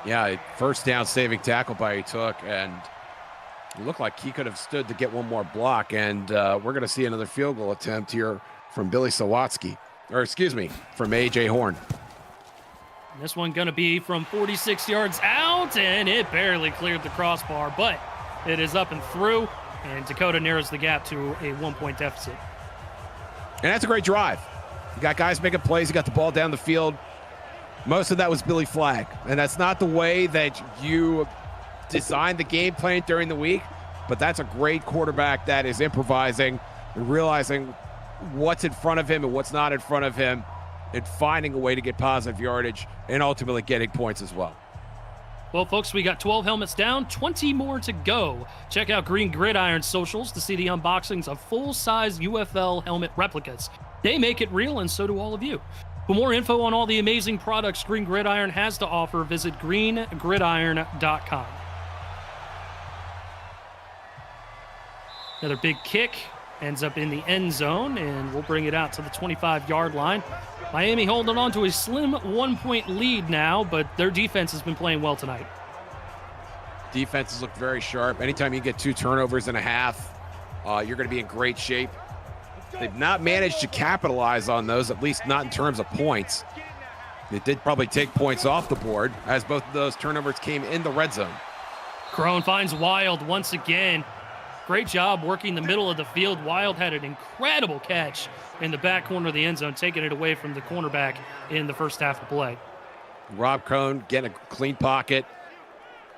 Yeah, first down saving tackle by Yatook. And it looked like he could have stood to get one more block. And we're going to see another field goal attempt here from Billy Sawatsky. Or excuse me, from A.J. Horn. This one going to be from 46 yards out, and it barely cleared the crossbar, but it is up and through, and Dakota narrows the gap to a 1-point deficit. And that's a great drive. You got guys making plays. You got the ball down the field. Most of that was Billy Flag, and that's not the way that you designed the game plan during the week, but that's a great quarterback that is improvising and realizing what's in front of him and what's not in front of him, and finding a way to get positive yardage and ultimately getting points as well. Well, folks, we got 12 helmets down, 20 more to go. Check out Green Gridiron socials to see the unboxings of full-size UFL helmet replicas. They make it real, and so do all of you. For more info on all the amazing products Green Gridiron has to offer, visit greengridiron.com. Another big kick ends up in the end zone, and we'll bring it out to the 25-yard line. Miami holding on to a slim 1-point lead now, but their defense has been playing well tonight. Defenses look very sharp. Anytime you get 2 turnovers and a half, you're going to be in great shape. They've not managed to capitalize on those, at least not in terms of points. They did probably take points off the board, as both of those turnovers came in the red zone. Crone finds Wild once again. Great job working the middle of the field. Wild had an incredible catch in the back corner of the end zone, taking it away from the cornerback in the first half of play. Rob Crone getting a clean pocket,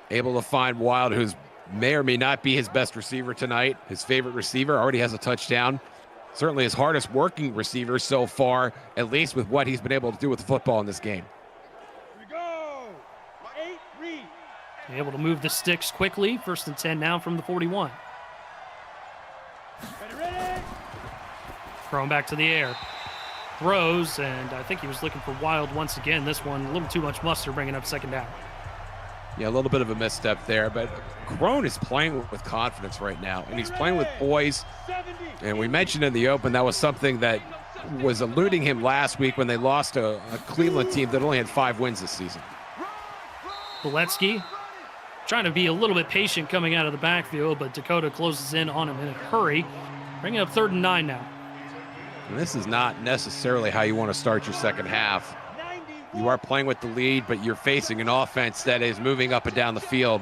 able to find Wild, who's may or may not be his best receiver tonight. His favorite receiver, already has a touchdown. Certainly his hardest working receiver so far, at least with what he's been able to do with the football in this game. Here we go. 8 read. Able to move the sticks quickly. 1st and 10 now from the 41. Ready. Thrown back to the air. Throws, and I think he was looking for Wild once again. This one, a little too much mustard, bringing up 2nd down. Yeah, a little bit of a misstep there, but Crone is playing with confidence right now, and he's playing with poise. And we mentioned in the open that was something that was eluding him last week when they lost to a Cleveland team that only had 5 wins this season. Boletsky trying to be a little bit patient coming out of the backfield, but Dakota closes in on him in a hurry. Bringing up 3rd and 9 now. And this is not necessarily how you want to start your second half. You are playing with the lead, but you're facing an offense that is moving up and down the field.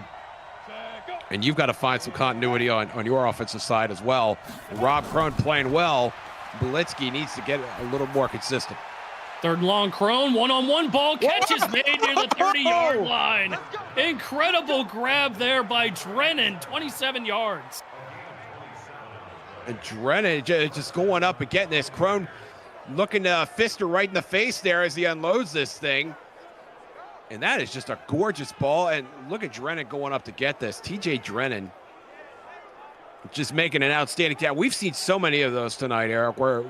And you've got to find some continuity on your offensive side as well. And Rob Crone playing well. Boletsky needs to get a little more consistent. 3rd and long, Crone, one-on-one ball, catch is made near the 30-yard line. Incredible grab there by Drennan, 27 yards. And Drennan just going up and getting this. Crone looking to fist her right in the face there as he unloads this thing. And that is just a gorgeous ball. And look at Drennan going up to get this. TJ Drennan just making an outstanding catch. We've seen so many of those tonight, Eric, where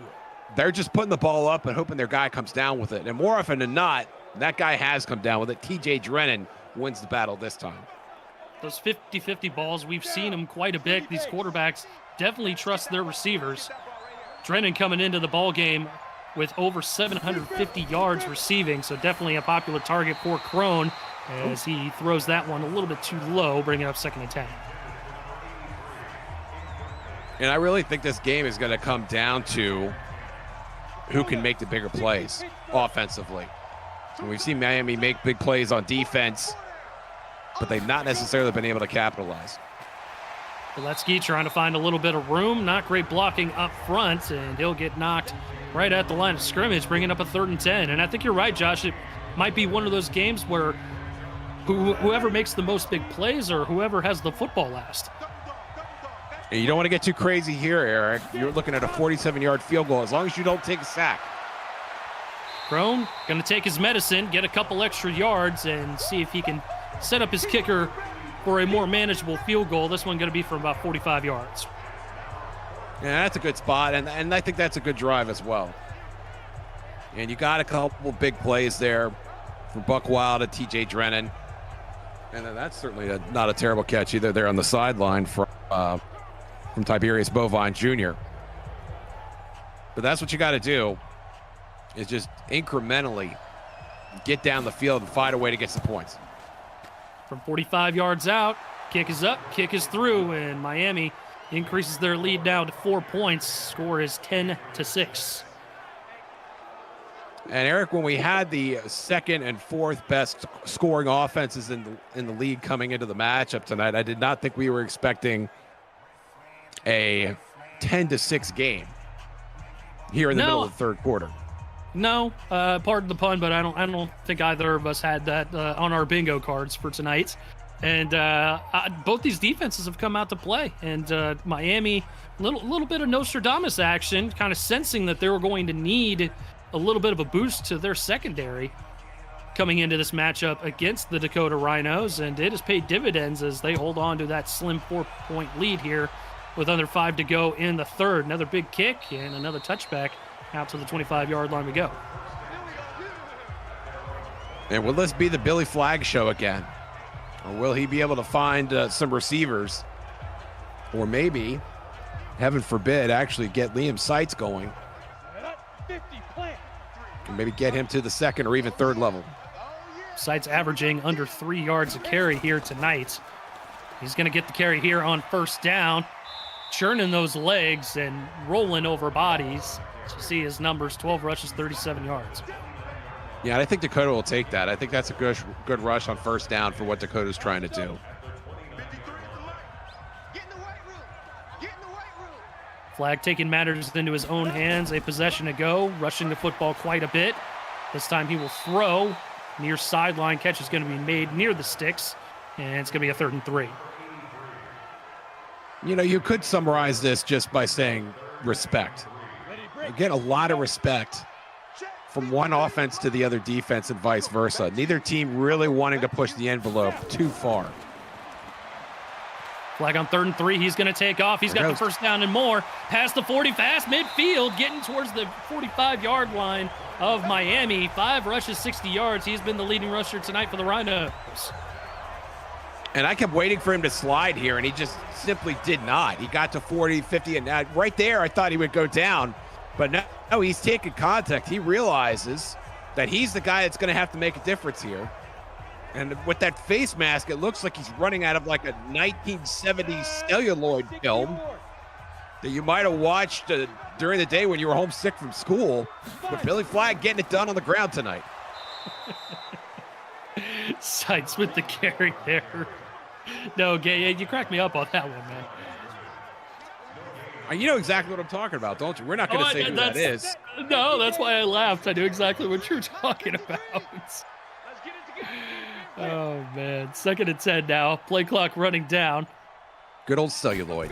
they're just putting the ball up and hoping their guy comes down with it. And more often than not, that guy has come down with it. TJ Drennan wins the battle this time. Those 50-50 balls, we've seen them quite a bit. These quarterbacks definitely trust their receivers. Drennan coming into the ball game with over 750 yards receiving, so definitely a popular target for Crone as he throws that one a little bit too low, bringing up 2nd and 10. And I really think this game is going to come down to who can make the bigger plays offensively. And we've seen Miami make big plays on defense, but they've not necessarily been able to capitalize. Gillespie trying to find a little bit of room. Not great blocking up front, and he'll get knocked right at the line of scrimmage, bringing up a 3rd and 10. And I think you're right, Josh. It might be one of those games where whoever makes the most big plays or whoever has the football last. And you don't want to get too crazy here, Eric. You're looking at a 47-yard field goal as long as you don't take a sack. Crone going to take his medicine, get a couple extra yards, and see if he can set up his kicker for a more manageable field goal. This one going to be from about 45 yards. Yeah, that's a good spot, and I think that's a good drive as well. And you got a couple big plays there from Buck Wild and TJ Drennan. And then that's certainly not a terrible catch either there on the sideline from Tiberius Bovine Jr. But that's what you got to do, is just incrementally get down the field and find a way to get some points. From 45 yards out, kick is up, kick is through, and Miami increases their lead now to 4 points. Score is 10-6. And Eric, when we had the 2nd and 4th best scoring offenses in the league coming into the matchup tonight, I did not think we were expecting a 10-6 game here in the middle of the 3rd quarter. No, pardon the pun, but I don't think either of us had that on our bingo cards for tonight. And both these defenses have come out to play. And Miami, little bit of Nostradamus action, kind of sensing that they were going to need a little bit of a boost to their secondary coming into this matchup against the Dakota Rhinos. And it has paid dividends as they hold on to that slim 4-point lead here with under 5 to go in the 3rd. Another big kick and another touchback out to the 25-yard line we go. And will this be the Billy Flagg show again? Or will he be able to find some receivers? Or maybe, heaven forbid, actually get Liam Seitz going. And maybe get him to the 2nd or even 3rd level. Seitz averaging under 3 yards a carry here tonight. He's going to get the carry here on 1st down. Churning those legs and rolling over bodies. To see his numbers, 12 rushes, 37 yards. Yeah, and I think Dakota will take that. I think that's a good rush on 1st down for what Dakota's trying to do. Flagg taking matters into his own hands. A possession to go, rushing the football quite a bit. This time he will throw. Near sideline catch is going to be made near the sticks, and it's going to be a 3rd and 3. You know, you could summarize this just by saying respect. Again, a lot of respect from one offense to the other defense and vice versa. Neither team really wanting to push the envelope too far. Flagg on 3rd and 3. He's going to take off. He's got the 1st down and more. Past the 40, fast midfield, getting towards the 45-yard line of Miami. 5 rushes, 60 yards. He's been the leading rusher tonight for the Rhinos. And I kept waiting for him to slide here, and he just simply did not. He got to 40, 50, and right there I thought he would go down. But no, he's taking contact. He realizes that he's the guy that's going to have to make a difference here. And with that face mask, it looks like he's running out of like a 1970s celluloid film that you might have watched during the day when you were homesick from school. But Billy Flagg getting it done on the ground tonight. Seitz with the carry there. No, Gay, you cracked me up on that one, man. You know exactly what I'm talking about, don't you? We're not going to say who that is. No, that's why I laughed. I knew exactly what you're talking about. Oh, man. 2nd and 10 now. Play clock running down. Good old celluloid.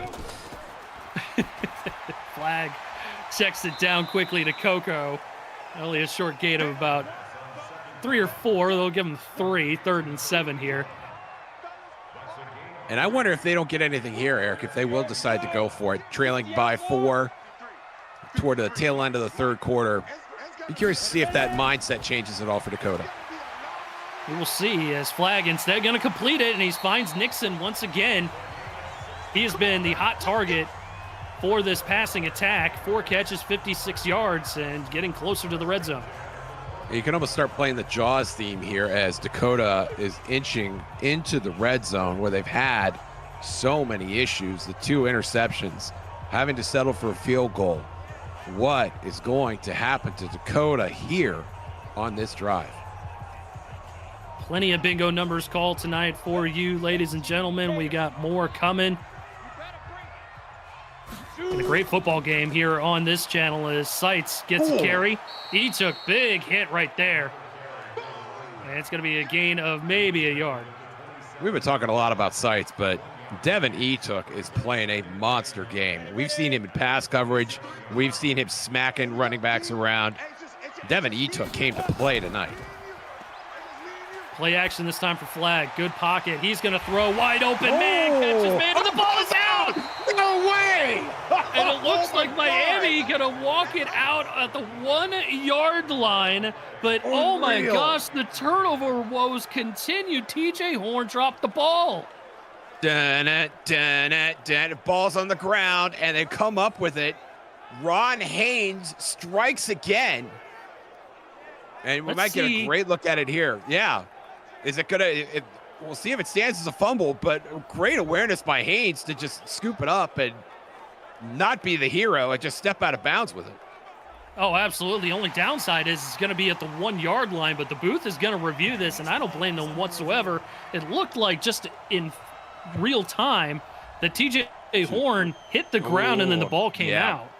Flagg checks it down quickly to Coco. Only a short gain of about 3 or 4. They'll give them 3, 3rd and 7 here. And I wonder if they don't get anything here, Eric, if they will decide to go for it, trailing by 4 toward the tail end of the third quarter. Be curious to see if that mindset changes at all for Dakota. We will see as Flag instead going to complete it, and he finds Nixon once again. He has been the hot target for this passing attack. 4 catches, 56 yards, and getting closer to the red zone. You can almost start playing the Jaws theme here as Dakota is inching into the red zone where they've had so many issues. The 2 interceptions, having to settle for a field goal. What is going to happen to Dakota here on this drive? Plenty of bingo numbers called tonight for you, ladies and gentlemen. We got more coming. And a great football game here on this channel as Seitz gets a carry. He took big hit right there. And it's going to be a gain of maybe a yard. We've been talking a lot about Seitz, but Devin Etook is playing a monster game. We've seen him in pass coverage. We've seen him smacking running backs around. Devin Etook came to play tonight. Play action this time for Flag. Good pocket. He's going to throw wide open. Man, catch is made, and the ball is out. No way! And it looks like Miami going to walk it out at the 1-yard line. But oh my gosh, the turnover woes continued. TJ Horn dropped the ball. Ball's on the ground, and they come up with it. Ron Haynes strikes again. And we might get a great look at it here. Yeah. Is it going to – we'll see if it stands as a fumble, but great awareness by Haynes to just scoop it up and not be the hero and just step out of bounds with it. Oh, absolutely. The only downside is it's going to be at the 1-yard line, but the booth is going to review this, and I don't blame them whatsoever. It looked like just in real time that TJ Horn hit the ground and then the ball came out.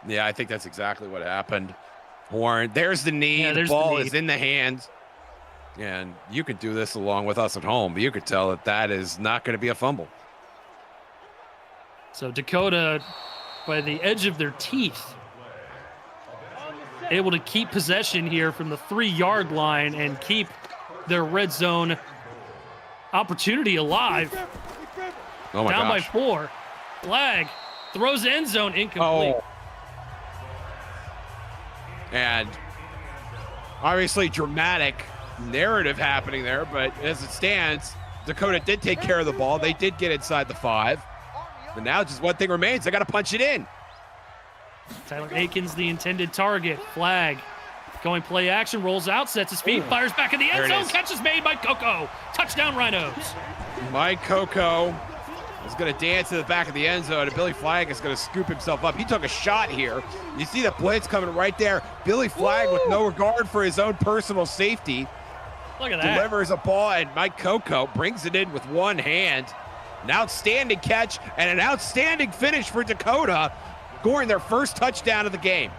Yeah, I think that's exactly what happened. Horn, there's the knee. The ball is in the hands. And you could do this along with us at home, but you could tell that that is not going to be a fumble. So Dakota, by the edge of their teeth, able to keep possession here from the 3-yard line and keep their red zone opportunity alive. Oh my Down gosh. by 4. Flag throws end zone incomplete. Oh. And obviously dramatic narrative happening there, but as it stands, Dakota did take care of the ball. They did get inside the 5. But now just one thing remains. They got to punch it in. Tyler Aikens, the intended target. Flag going play action, rolls out, sets his feet, fires back in the end zone. Catch is made by Coco. Touchdown Rhinos. Mike Coco is going to dance to the back of the end zone, and Billy Flagg is going to scoop himself up. He took a shot here. You see the blitz coming right there. Billy Flagg, with no regard for his own personal safety, look at that. Delivers a ball, and Mike Coco brings it in with one hand. An outstanding catch and an outstanding finish for Dakota, scoring their first touchdown of the game.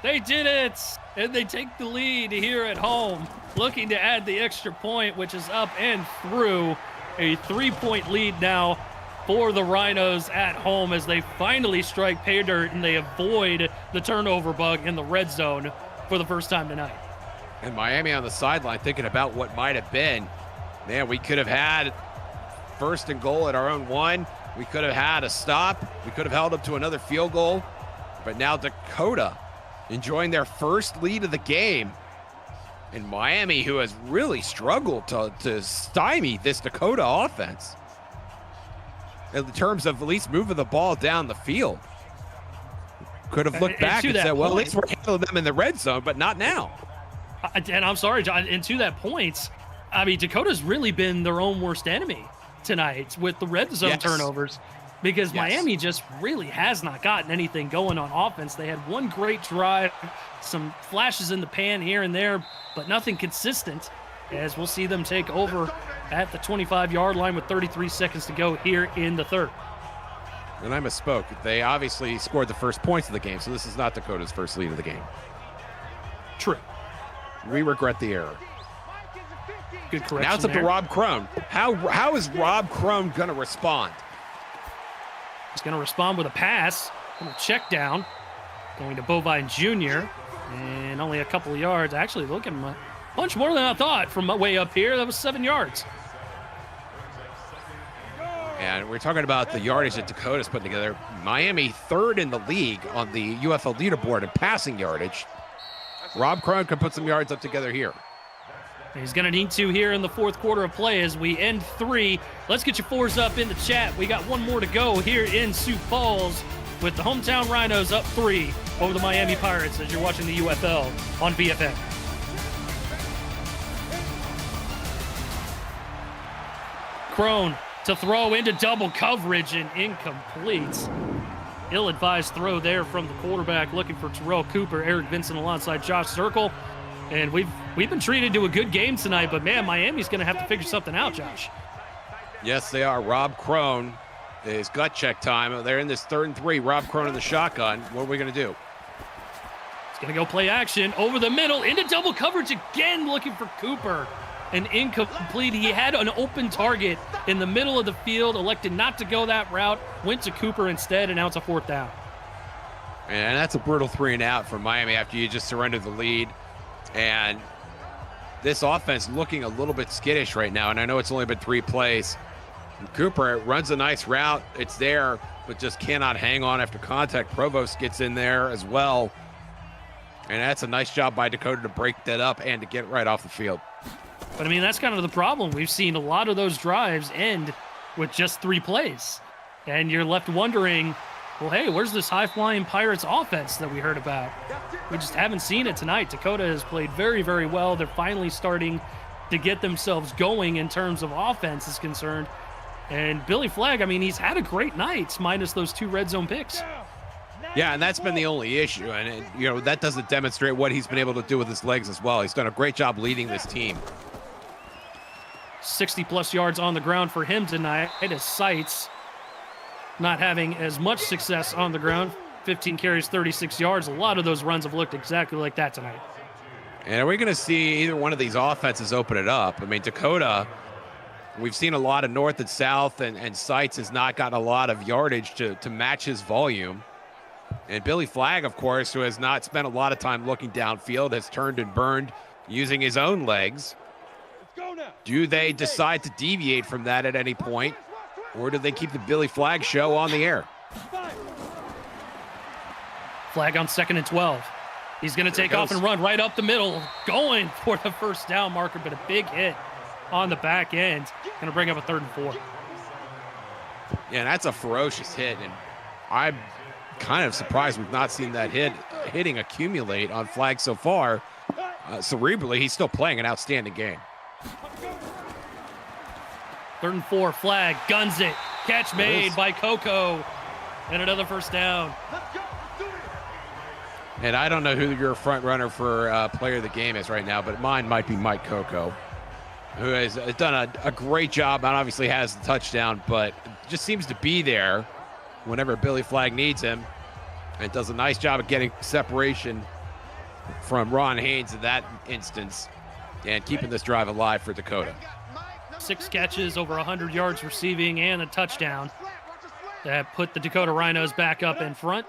They did it, and they take the lead here at home, looking to add the extra point, which is up and through. A 3-point lead now for the Rhinos at home as they finally strike pay dirt and they avoid the turnover bug in the red zone for the first time tonight. And Miami on the sideline thinking about what might have been. Man, we could have had 1st and goal at our own 1. We could have had a stop. We could have held up to another field goal. But now Dakota enjoying their first lead of the game. And Miami, who has really struggled to stymie this Dakota offense in terms of at least moving the ball down the field. Could have looked back and said, well, at least we're handling them in the red zone, but not now. And I'm sorry, John, and to that point, I mean, Dakota's really been their own worst enemy tonight with the red zone turnovers because Miami just really has not gotten anything going on offense. They had one great drive, some flashes in the pan here and there, but nothing consistent, as we'll see them take over at the 25-yard line with 33 seconds to go here in the third. And I misspoke. They obviously scored the first points of the game, so this is not Dakota's first lead of the game. True. We regret the error. Good correction. Now it's up to Rob Crone. How is Rob Crone going to respond? He's going to respond with a pass. Little check down. Going to Bovine Jr. And only a couple of yards. Actually, look at him. Bunch more than I thought from way up here. That was 7 yards. And we're talking about the yardage that Dakota's putting together. Miami third in the league on the UFL leaderboard in passing yardage. Rob Crone can put some yards up together here. He's going to need to here in the fourth quarter of play as we end 3. Let's get your 4s up in the chat. We got one more to go here in Sioux Falls with the hometown Rhinos up 3 over the Miami Pirates as you're watching the UFL on BFM. Crone to throw into double coverage and incomplete. Ill-advised throw there from the quarterback looking for Terrell Cooper. Eric Vincent alongside Josh Zirkle. And we've been treated to a good game tonight, but man, Miami's going to have to figure something out, Josh. Yes, they are. Rob Crone is gut check time. They're in this 3rd and 3. Rob Crone in the shotgun. What are we going to do? He's going to go play action over the middle into double coverage again, looking for Cooper. An incomplete. He had an open target in the middle of the field, elected not to go that route, went to Cooper instead, and now it's a 4th down. And that's a brutal 3 and out for Miami after you just surrendered the lead. And this offense looking a little bit skittish right now. And I know it's only been 3 plays. And Cooper runs a nice route. It's there, but just cannot hang on after contact. Provost gets in there as well. And that's a nice job by Dakota to break that up and to get right off the field. But, I mean, that's kind of the problem. We've seen a lot of those drives end with just 3 plays. And you're left wondering, well, hey, where's this high-flying Pirates offense that we heard about? We just haven't seen it tonight. Dakota has played very, very well. They're finally starting to get themselves going in terms of offense is concerned. And Billy Flagg, I mean, he's had a great night, minus those 2 red zone picks. Yeah, and that's been the only issue. And, that doesn't demonstrate what he's been able to do with his legs as well. He's done a great job leading this team. 60-plus yards on the ground for him tonight. His sights not having as much success on the ground. 15 carries, 36 yards. A lot of those runs have looked exactly like that tonight. And are we going to see either one of these offenses open it up? I mean, Dakota, we've seen a lot of north and south, and Sights has not gotten a lot of yardage to match his volume. And Billy Flagg, of course, who has not spent a lot of time looking downfield, has turned and burned using his own legs. Do they decide to deviate from that at any point, or do they keep the Billy Flagg show on the air? Flagg on 2nd and 12. He's going to take off and run right up the middle, going for the 1st down marker, but a big hit on the back end. Going to bring up a 3rd and 4. Yeah, that's a ferocious hit, and I'm kind of surprised we've not seen that hitting accumulate on Flagg so far. Cerebrally, he's still playing an outstanding game. 3rd and 4, Flagg guns it. Catch made by Coco. And another 1st down. And I don't know who your front runner for player of the game is right now, but mine might be Mike Coco, who has done a great job and obviously has the touchdown, but just seems to be there whenever Billy Flagg needs him, and does a nice job of getting separation from Ron Haynes in that instance and keeping this drive alive for Dakota. 6 catches, over 100 yards receiving, and a touchdown that put the Dakota Rhinos back up in front.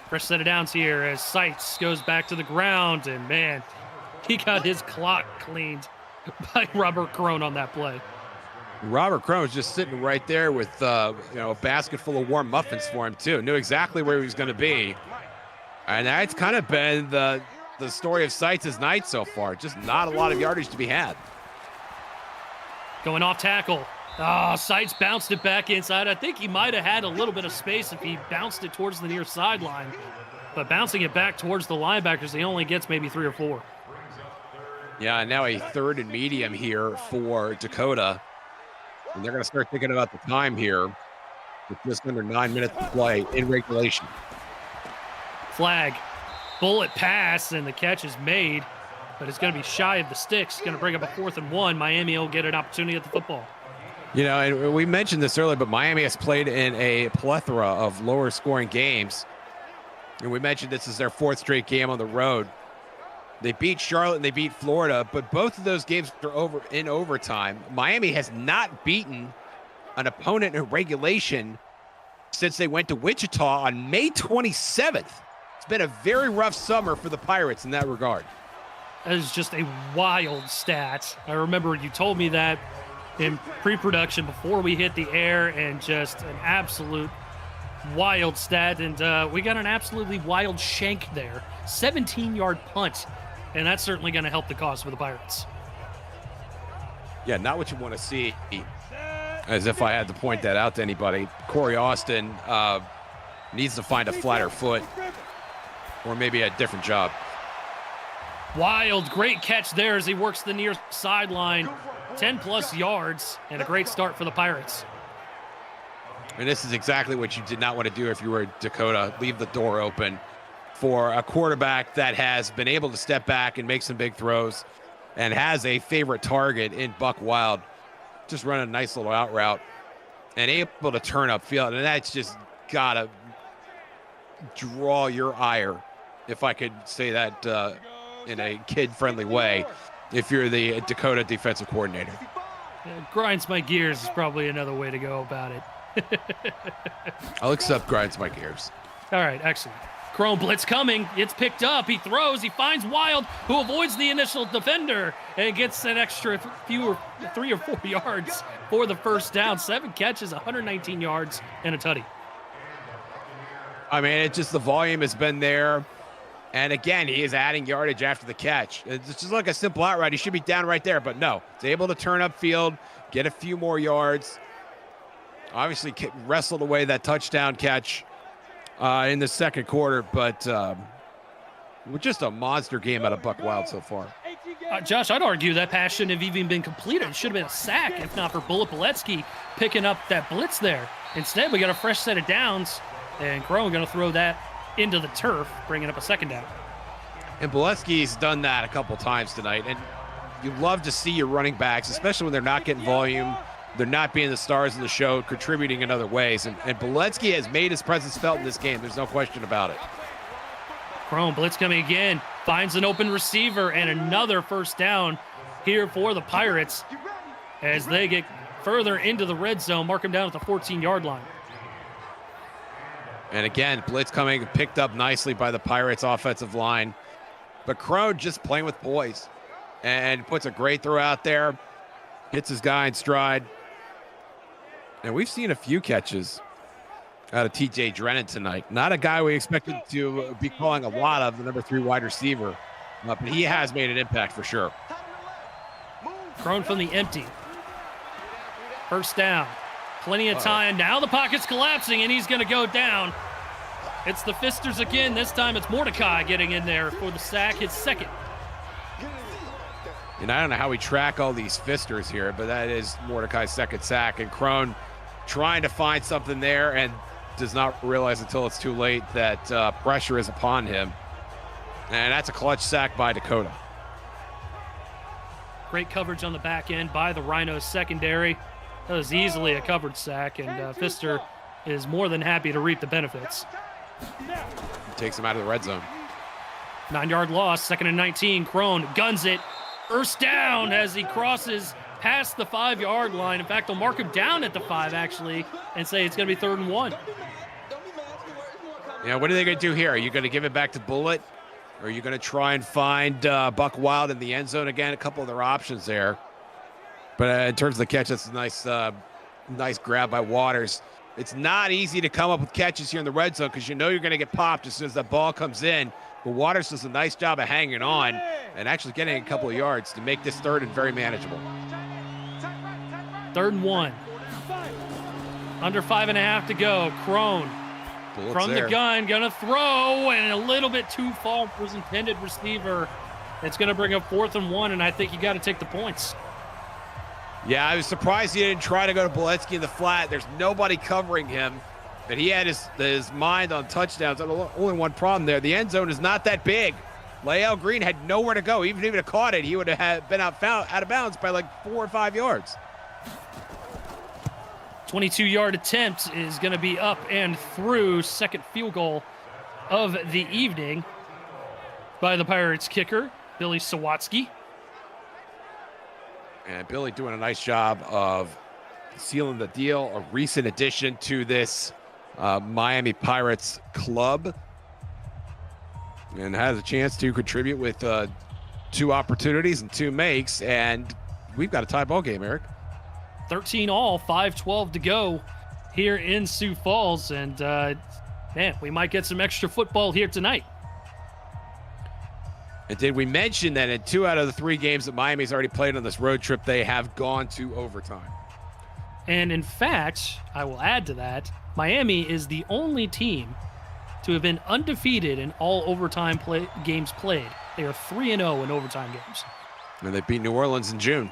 Fresh set of downs here as Sights goes back to the ground, and man, he got his clock cleaned by Robert Crone on that play. Robert Crone was just sitting right there with a basket full of warm muffins for him too. Knew exactly where he was going to be, and that's kind of been the story of Sights' night so far. Just not a lot of yardage to be had. Going off tackle. Oh, Sights bounced it back inside. I think he might have had a little bit of space if he bounced it towards the near sideline. But bouncing it back towards the linebackers, he only gets maybe 3 or 4. Yeah, and now a 3rd and medium here for Dakota. And they're going to start thinking about the time here with just under 9 minutes to play in regulation. Flagg, bullet pass, and the catch is made. But it's going to be shy of the sticks. It's going to bring up a 4th and 1. Miami will get an opportunity at the football. And we mentioned this earlier, but Miami has played in a plethora of lower scoring games. And we mentioned this is their 4th straight game on the road. They beat Charlotte and they beat Florida, but both of those games are over in overtime. Miami has not beaten an opponent in regulation since they went to Wichita on May 27th. It's been a very rough summer for the Pirates in that regard. That is just a wild stat. I remember you told me that in pre-production before we hit the air, and just an absolute wild stat. And we got an absolutely wild shank there. 17-yard punt, and that's certainly going to help the cause for the Pirates. Yeah, not what you want to see. As if I had to point that out to anybody. Corey Austin needs to find a flatter foot or maybe a different job. Wild, great catch there as he works the near sideline. 10-plus yards and a great start for the Pirates. And this is exactly what you did not want to do if you were Dakota. Leave the door open for a quarterback that has been able to step back and make some big throws and has a favorite target in Buck Wild. Just run a nice little out route and able to turn up field. And that's just got to draw your ire, if I could say that in a kid-friendly way, if you're the Dakota defensive coordinator. Grinds my gears is probably another way to go about it. I'll accept grinds my gears. All right, excellent. Crone blitz coming. It's picked up. He throws. He finds Wild, who avoids the initial defender and gets an extra 3 or 4 yards for the first down. 7 catches, 119 yards, and a tutty. I mean, it's just the volume has been there. And again, he is adding yardage after the catch. It's just like a simple out route. He should be down right there, but no. He's able to turn upfield, get a few more yards. Obviously wrestled away that touchdown catch in the second quarter, but just a monster game out of Buck Wild so far. Josh, I'd argue that pass shouldn't have even been completed. It should have been a sack, if not for Bullet Boletsky picking up that blitz there. Instead, we got a fresh set of downs, and Crone going to throw that into the turf, bringing up a second down. And Boletsky's done that a couple times tonight, and you love to see your running backs, especially when they're not getting volume, they're not being the stars of the show, contributing in other ways. And Boletsky has made his presence felt in this game. There's no question about it. Crone, blitz coming again, finds an open receiver, and another first down here for the Pirates as they get further into the red zone, mark him down at the 14-yard line. And again, blitz coming, picked up nicely by the Pirates offensive line. But Crone just playing with boys and puts a great throw out there, hits his guy in stride. And we've seen a few catches out of TJ Drennan tonight. Not a guy we expected to be calling a lot of, the number 3 wide receiver. But he has made an impact for sure. Crone from the empty. First down. Plenty of time. Now the pocket's collapsing, and he's going to go down. It's the Fisters again. This time it's Mordecai getting in there for the sack, his second. And I don't know how we track all these Fisters here, but that is Mordecai's second sack. And Crone trying to find something there and does not realize until it's too late that pressure is upon him. And that's a clutch sack by Dakota. Great coverage on the back end by the Rhinos secondary. That was easily a covered sack, and Pfister is more than happy to reap the benefits. Takes him out of the red zone. 9-yard loss, 2nd and 19. Crone guns it. First down as he crosses past the 5-yard line. In fact, they'll mark him down at the 5, actually, and say it's going to be 3rd and 1. Yeah, what are they going to do here? Are you going to give it back to Bullet? Or are you going to try and find Buck Wild in the end zone again? A couple of their options there. But in terms of the catch, that's a nice grab by Waters. It's not easy to come up with catches here in the red zone because you know you're going to get popped as soon as that ball comes in. But Waters does a nice job of hanging on and actually getting a couple of yards to make this 3rd and very manageable. 3rd and 1. Under 5.5 to go. Crone from the gun, going to throw, and a little bit too far for his intended receiver. It's going to bring up 4th and 1, and I think you got to take the points. Yeah, I was surprised he didn't try to go to Boletsky in the flat. There's nobody covering him, but he had his mind on touchdowns. Only one problem there. The end zone is not that big. Lael Green had nowhere to go. Even if he had caught it, he would have been out of bounds by like 4 or 5 yards. 22-yard attempt is going to be up and through. Second field goal of the evening by the Pirates kicker, Billy Sawatsky. And Billy doing a nice job of sealing the deal, a recent addition to this Miami Pirates club. and has a chance to contribute with 2 opportunities and 2 makes, and we've got a tie ball game, Eric. 13 all, 5:12 to go here in Sioux Falls, and man, we might get some extra football here tonight. And did we mention that in 2 out of the 3 games that Miami's already played on this road trip, they have gone to overtime? And in fact, I will add to that, Miami is the only team to have been undefeated in all overtime games played. They are 3-0 in overtime games. And they beat New Orleans in June.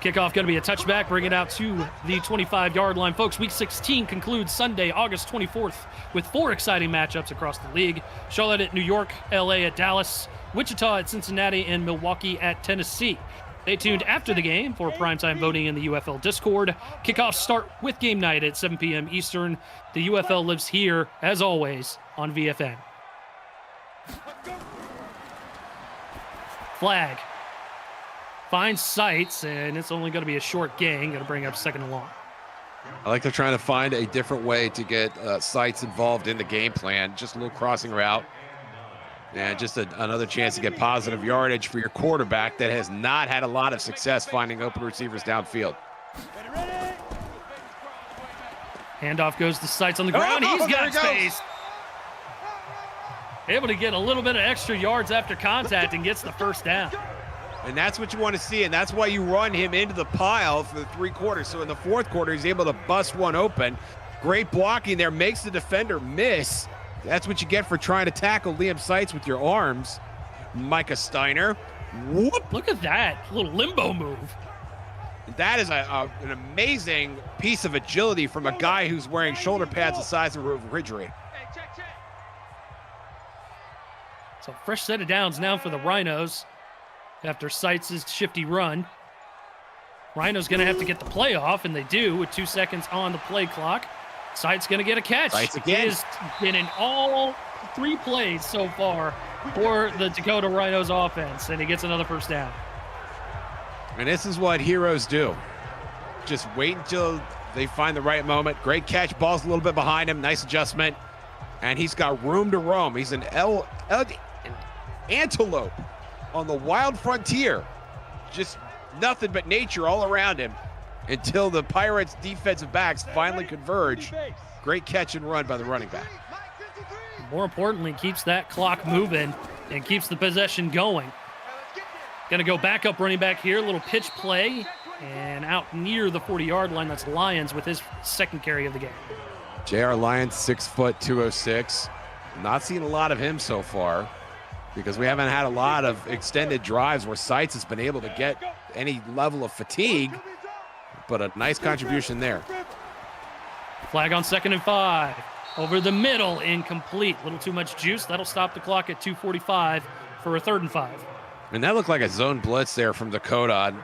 Kickoff going to be a touchback, bring it out to the 25-yard line. Folks, Week 16 concludes Sunday, August 24th, with 4 exciting matchups across the league. Charlotte at New York, LA at Dallas, Wichita at Cincinnati, and Milwaukee at Tennessee. Stay tuned after the game for primetime voting in the UFL Discord. Kickoffs start with game night at 7 p.m. Eastern. The UFL lives here, as always, on VFN. Flag. Finds Sights, and it's only going to be a short gain. Going to bring up 2nd and long. I like they're trying to find a different way to get Sights involved in the game plan. Just a little crossing route. And just another chance to get positive yardage for your quarterback that has not had a lot of success finding open receivers downfield. Handoff goes to Sights on the ground. He's got space. Able to get a little bit of extra yards after contact and gets the first down. And that's what you want to see, and that's why you run him into the pile for the 3 quarters. So in the 4th quarter, he's able to bust one open. Great blocking there, makes the defender miss. That's what you get for trying to tackle Liam Sights with your arms. Micah Steiner. Whoop. Look at that little limbo move. That is an amazing piece of agility from a guy who's wearing shoulder pads the size of a refrigerator. So fresh set of downs now for the Rhinos after Sights' shifty run. Rhinos going to have to get the play off, and they do with 2 seconds on the play clock. Sights going to get a catch. Sights again. He has been in all 3 plays so far for the Dakota Rhinos offense, and he gets another first down. And this is what heroes do. Just wait until they find the right moment. Great catch. Ball's a little bit behind him. Nice adjustment. And he's got room to roam. He's an antelope on the wild frontier. Just nothing but nature all around him until the Pirates' defensive backs finally converge. Great catch and run by the running back. More importantly, keeps that clock moving and keeps the possession going. Going to go backup running back here. Little pitch play. And out near the 40-yard line, that's Lyons with his 2nd carry of the game. J.R. Lyons, 6 foot, 206. Not seen a lot of him so far because we haven't had a lot of extended drives where Sights has been able to get any level of fatigue, but a nice contribution there. Flag on 2nd and 5. Over the middle, incomplete. Little too much juice. That'll stop the clock at 2:45 for a 3rd and 5. And that looked like a zone blitz there from Dakota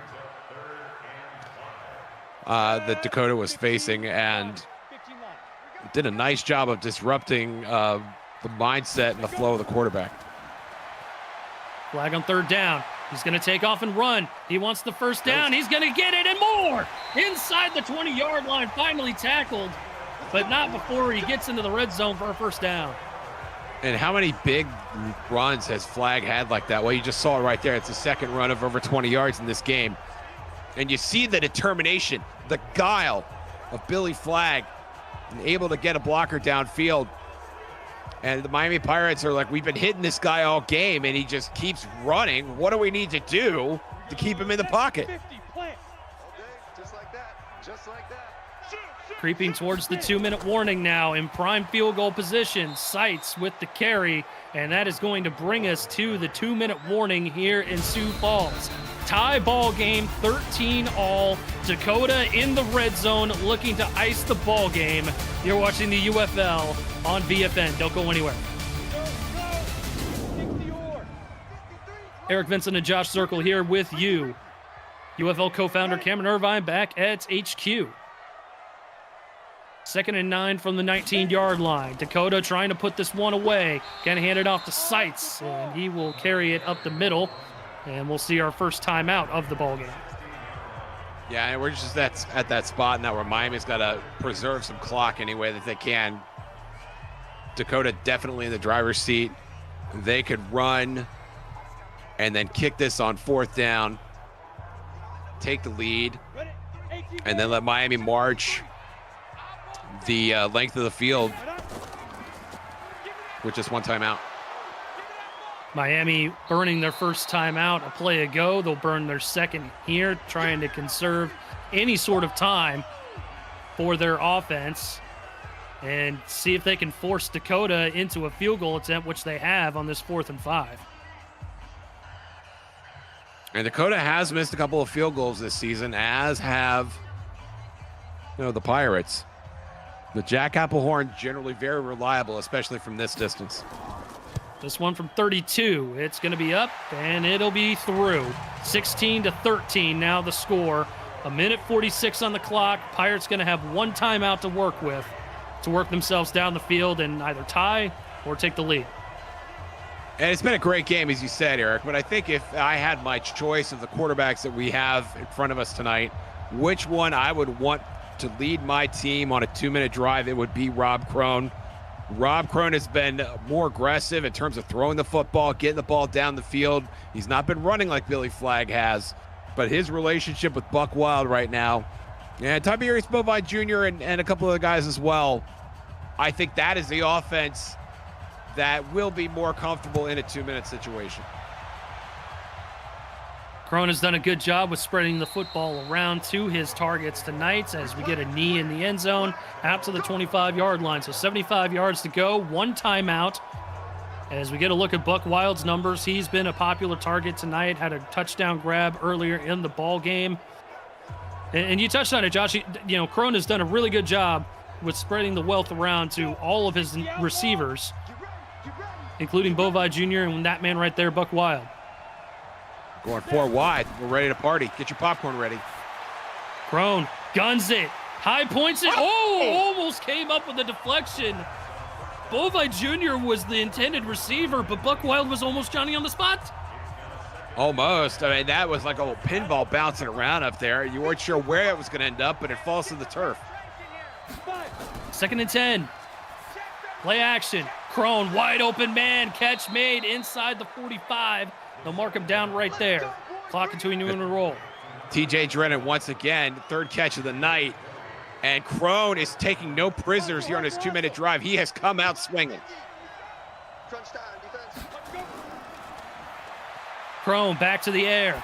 that Dakota was facing, and did a nice job of disrupting the mindset and the flow of the quarterback. Flag on 3rd down. He's going to take off and run. He wants the first down. He's going to get it and more. Inside the 20-yard line, finally tackled, but not before he gets into the red zone for a first down. And how many big runs has Flag had like that? Well, you just saw it right there. It's the 2nd run of over 20 yards in this game. And you see the determination, the guile of Billy Flag, and able to get a blocker downfield. And the Miami Pirates are like, we've been hitting this guy all game, and he just keeps running. What do we need to do to keep him in the pocket? Creeping towards the 2-minute warning now in prime field goal position. Sights with the carry, and that is going to bring us to the 2-minute warning here in Sioux Falls. Tie ball game, 13 all. Dakota in the red zone looking to ice the ball game. You're watching the UFL on VFN. Don't go anywhere. Eric Vincent and Josh Circle here with you. UFL co-founder Cameron Irvine back at HQ. 2nd and 9 from the 19-yard line. Dakota trying to put this one away. Gonna hand it off to Sights, and he will carry it up the middle. And we'll see our first timeout of the ball game. Yeah, and we're just at that spot now where Miami's got to preserve some clock any way that they can. Dakota definitely in the driver's seat. They could run and then kick this on 4th down, take the lead, and then let Miami march the length of the field with just one timeout. Miami burning their first timeout a play ago. They'll burn their second here, trying to conserve any sort of time for their offense and see if they can force Dakota into a field goal attempt, which they have on this 4th and 5. And Dakota has missed a couple of field goals this season, as have the Pirates. The Jack Applehorn generally very reliable, especially from this distance. This one from 32. It's going to be up, and it'll be through. 16-13 now the score. 1:46 on the clock. Pirates going to have one timeout to work with to work themselves down the field and either tie or take the lead. And it's been a great game, as you said, Eric, but I think if I had my choice of the quarterbacks that we have in front of us tonight, which one I would want to lead my team on a 2-minute drive, it would be Rob Crone. Rob Crone has been more aggressive in terms of throwing the football, getting the ball down the field. He's not been running like Billy Flagg has, but his relationship with Buck Wild right now, and Tiberius Bovine Jr. and a couple of the guys as well, I think that is the offense that will be more comfortable in a 2-minute situation. Crone has done a good job with spreading the football around to his targets tonight as we get a knee in the end zone out to the 25-yard line. So 75 yards to go, one timeout. As we get a look at Buck Wild's numbers, he's been a popular target tonight, had a touchdown grab earlier in the ball game. And you touched on it, Josh. Crone has done a really good job with spreading the wealth around to all of his receivers, including Bovine Jr. and that man right there, Buck Wild. Going 4 wide. We're ready to party. Get your popcorn ready. Crone guns it. High points it. Oh, almost came up with a deflection. Bovine Jr. was the intended receiver, but Buck Wild was almost Johnny on the spot. Almost. I mean, that was like a little pinball bouncing around up there. You weren't sure where it was going to end up, but it falls to the turf. 2nd and 10. Play action. Crone, wide open man. Catch made inside the 45. They'll mark him down right there. Clock continuing to roll. TJ Drennan once again, 3rd catch of the night. And Crone is taking no prisoners here on his 2-minute drive. He has come out swinging. Crone back to the air.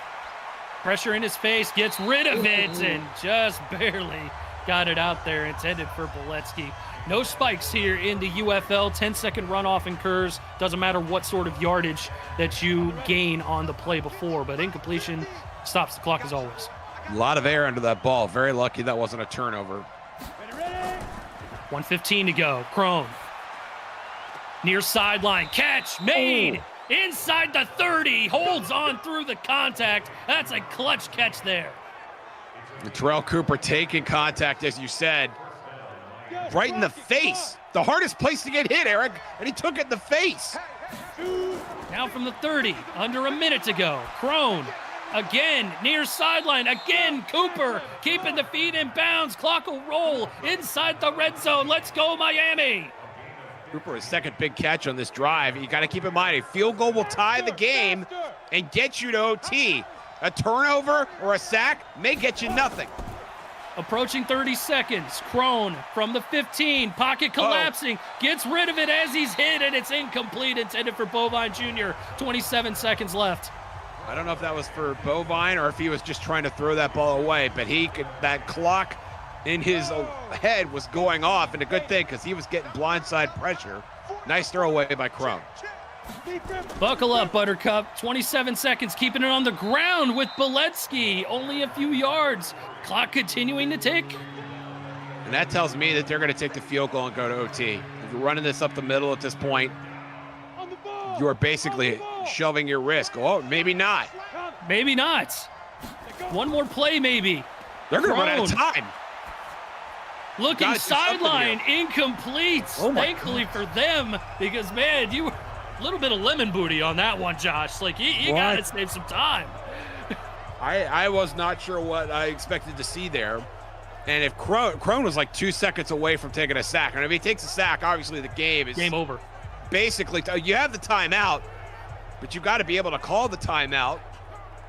Pressure in his face, gets rid of it, and just barely got it out there, intended for Boletsky. No spikes here in the UFL. 10-second runoff incurs. Doesn't matter what sort of yardage that you gain on the play before, but incompletion stops the clock as always. A lot of air under that ball. Very lucky that wasn't a turnover. 1:15 to go. Crone. Near sideline. Catch made. Inside the 30. Holds on through the contact. That's a clutch catch there. And Terrell Cooper taking contact, as you said, right in the face. The hardest place to get hit, Eric, and he took it in the face. Now from the 30, under a minute to go. Crone, again, near sideline. Again, Cooper keeping the feet in bounds. Clock will roll inside the red zone. Let's go, Miami. Cooper, his 2nd big catch on this drive. You got to keep in mind, a field goal will tie the game and get you to OT. A turnover or a sack may get you nothing. Approaching 30 seconds. Crone from the 15. Pocket collapsing. Gets rid of it as he's hit, and it's incomplete. Intended for Bovine Jr. 27 seconds left. I don't know if that was for Bovine or if he was just trying to throw that ball away, but that clock in his head was going off, and a good thing because he was getting blindside pressure. Nice throw away by Crone. Buckle up, Buttercup. 27 seconds, keeping it on the ground with Boletsky. Only a few yards. Clock continuing to tick. And that tells me that they're going to take the field goal and go to OT. If you're running this up the middle at this point, you are basically shoving your risk. Oh, maybe not. Maybe not. One more play, maybe. They're going to run out of time. Looking sideline, incomplete. Thankfully for them, because, man, you were a little bit of lemon booty on that one, Josh. Like, you got to save some time. I was not sure what I expected to see there. And if Crone was like 2 seconds away from taking a sack, and if he takes a sack, obviously the game is game over. Basically, you have the timeout, but you got to be able to call the timeout.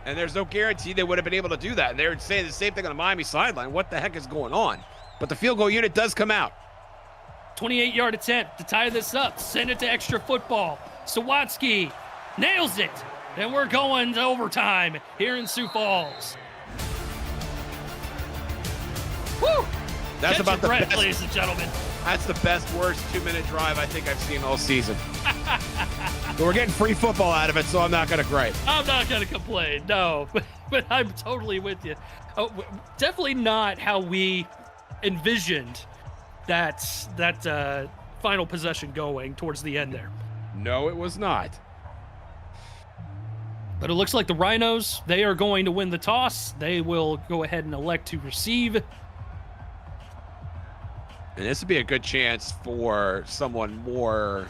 And there's no guarantee they would have been able to do that. And they were saying the same thing on the Miami sideline. What the heck is going on? But the field goal unit does come out. 28-yard attempt to tie this up. Send it to extra football. Sawatsky nails it. And we're going to overtime here in Sioux Falls. Woo! That's Catch about your the breath, best, ladies and gentlemen. That's the best, worst 2-minute drive I think I've seen all season. But we're getting free football out of it, so I'm not going to gripe. I'm not going to complain, no. But I'm totally with you. Oh, definitely not how we envisioned that final possession going towards the end there. No, it was not. But it looks like the Rhinos, they are going to win the toss. They will go ahead and elect to receive. And this would be a good chance for someone more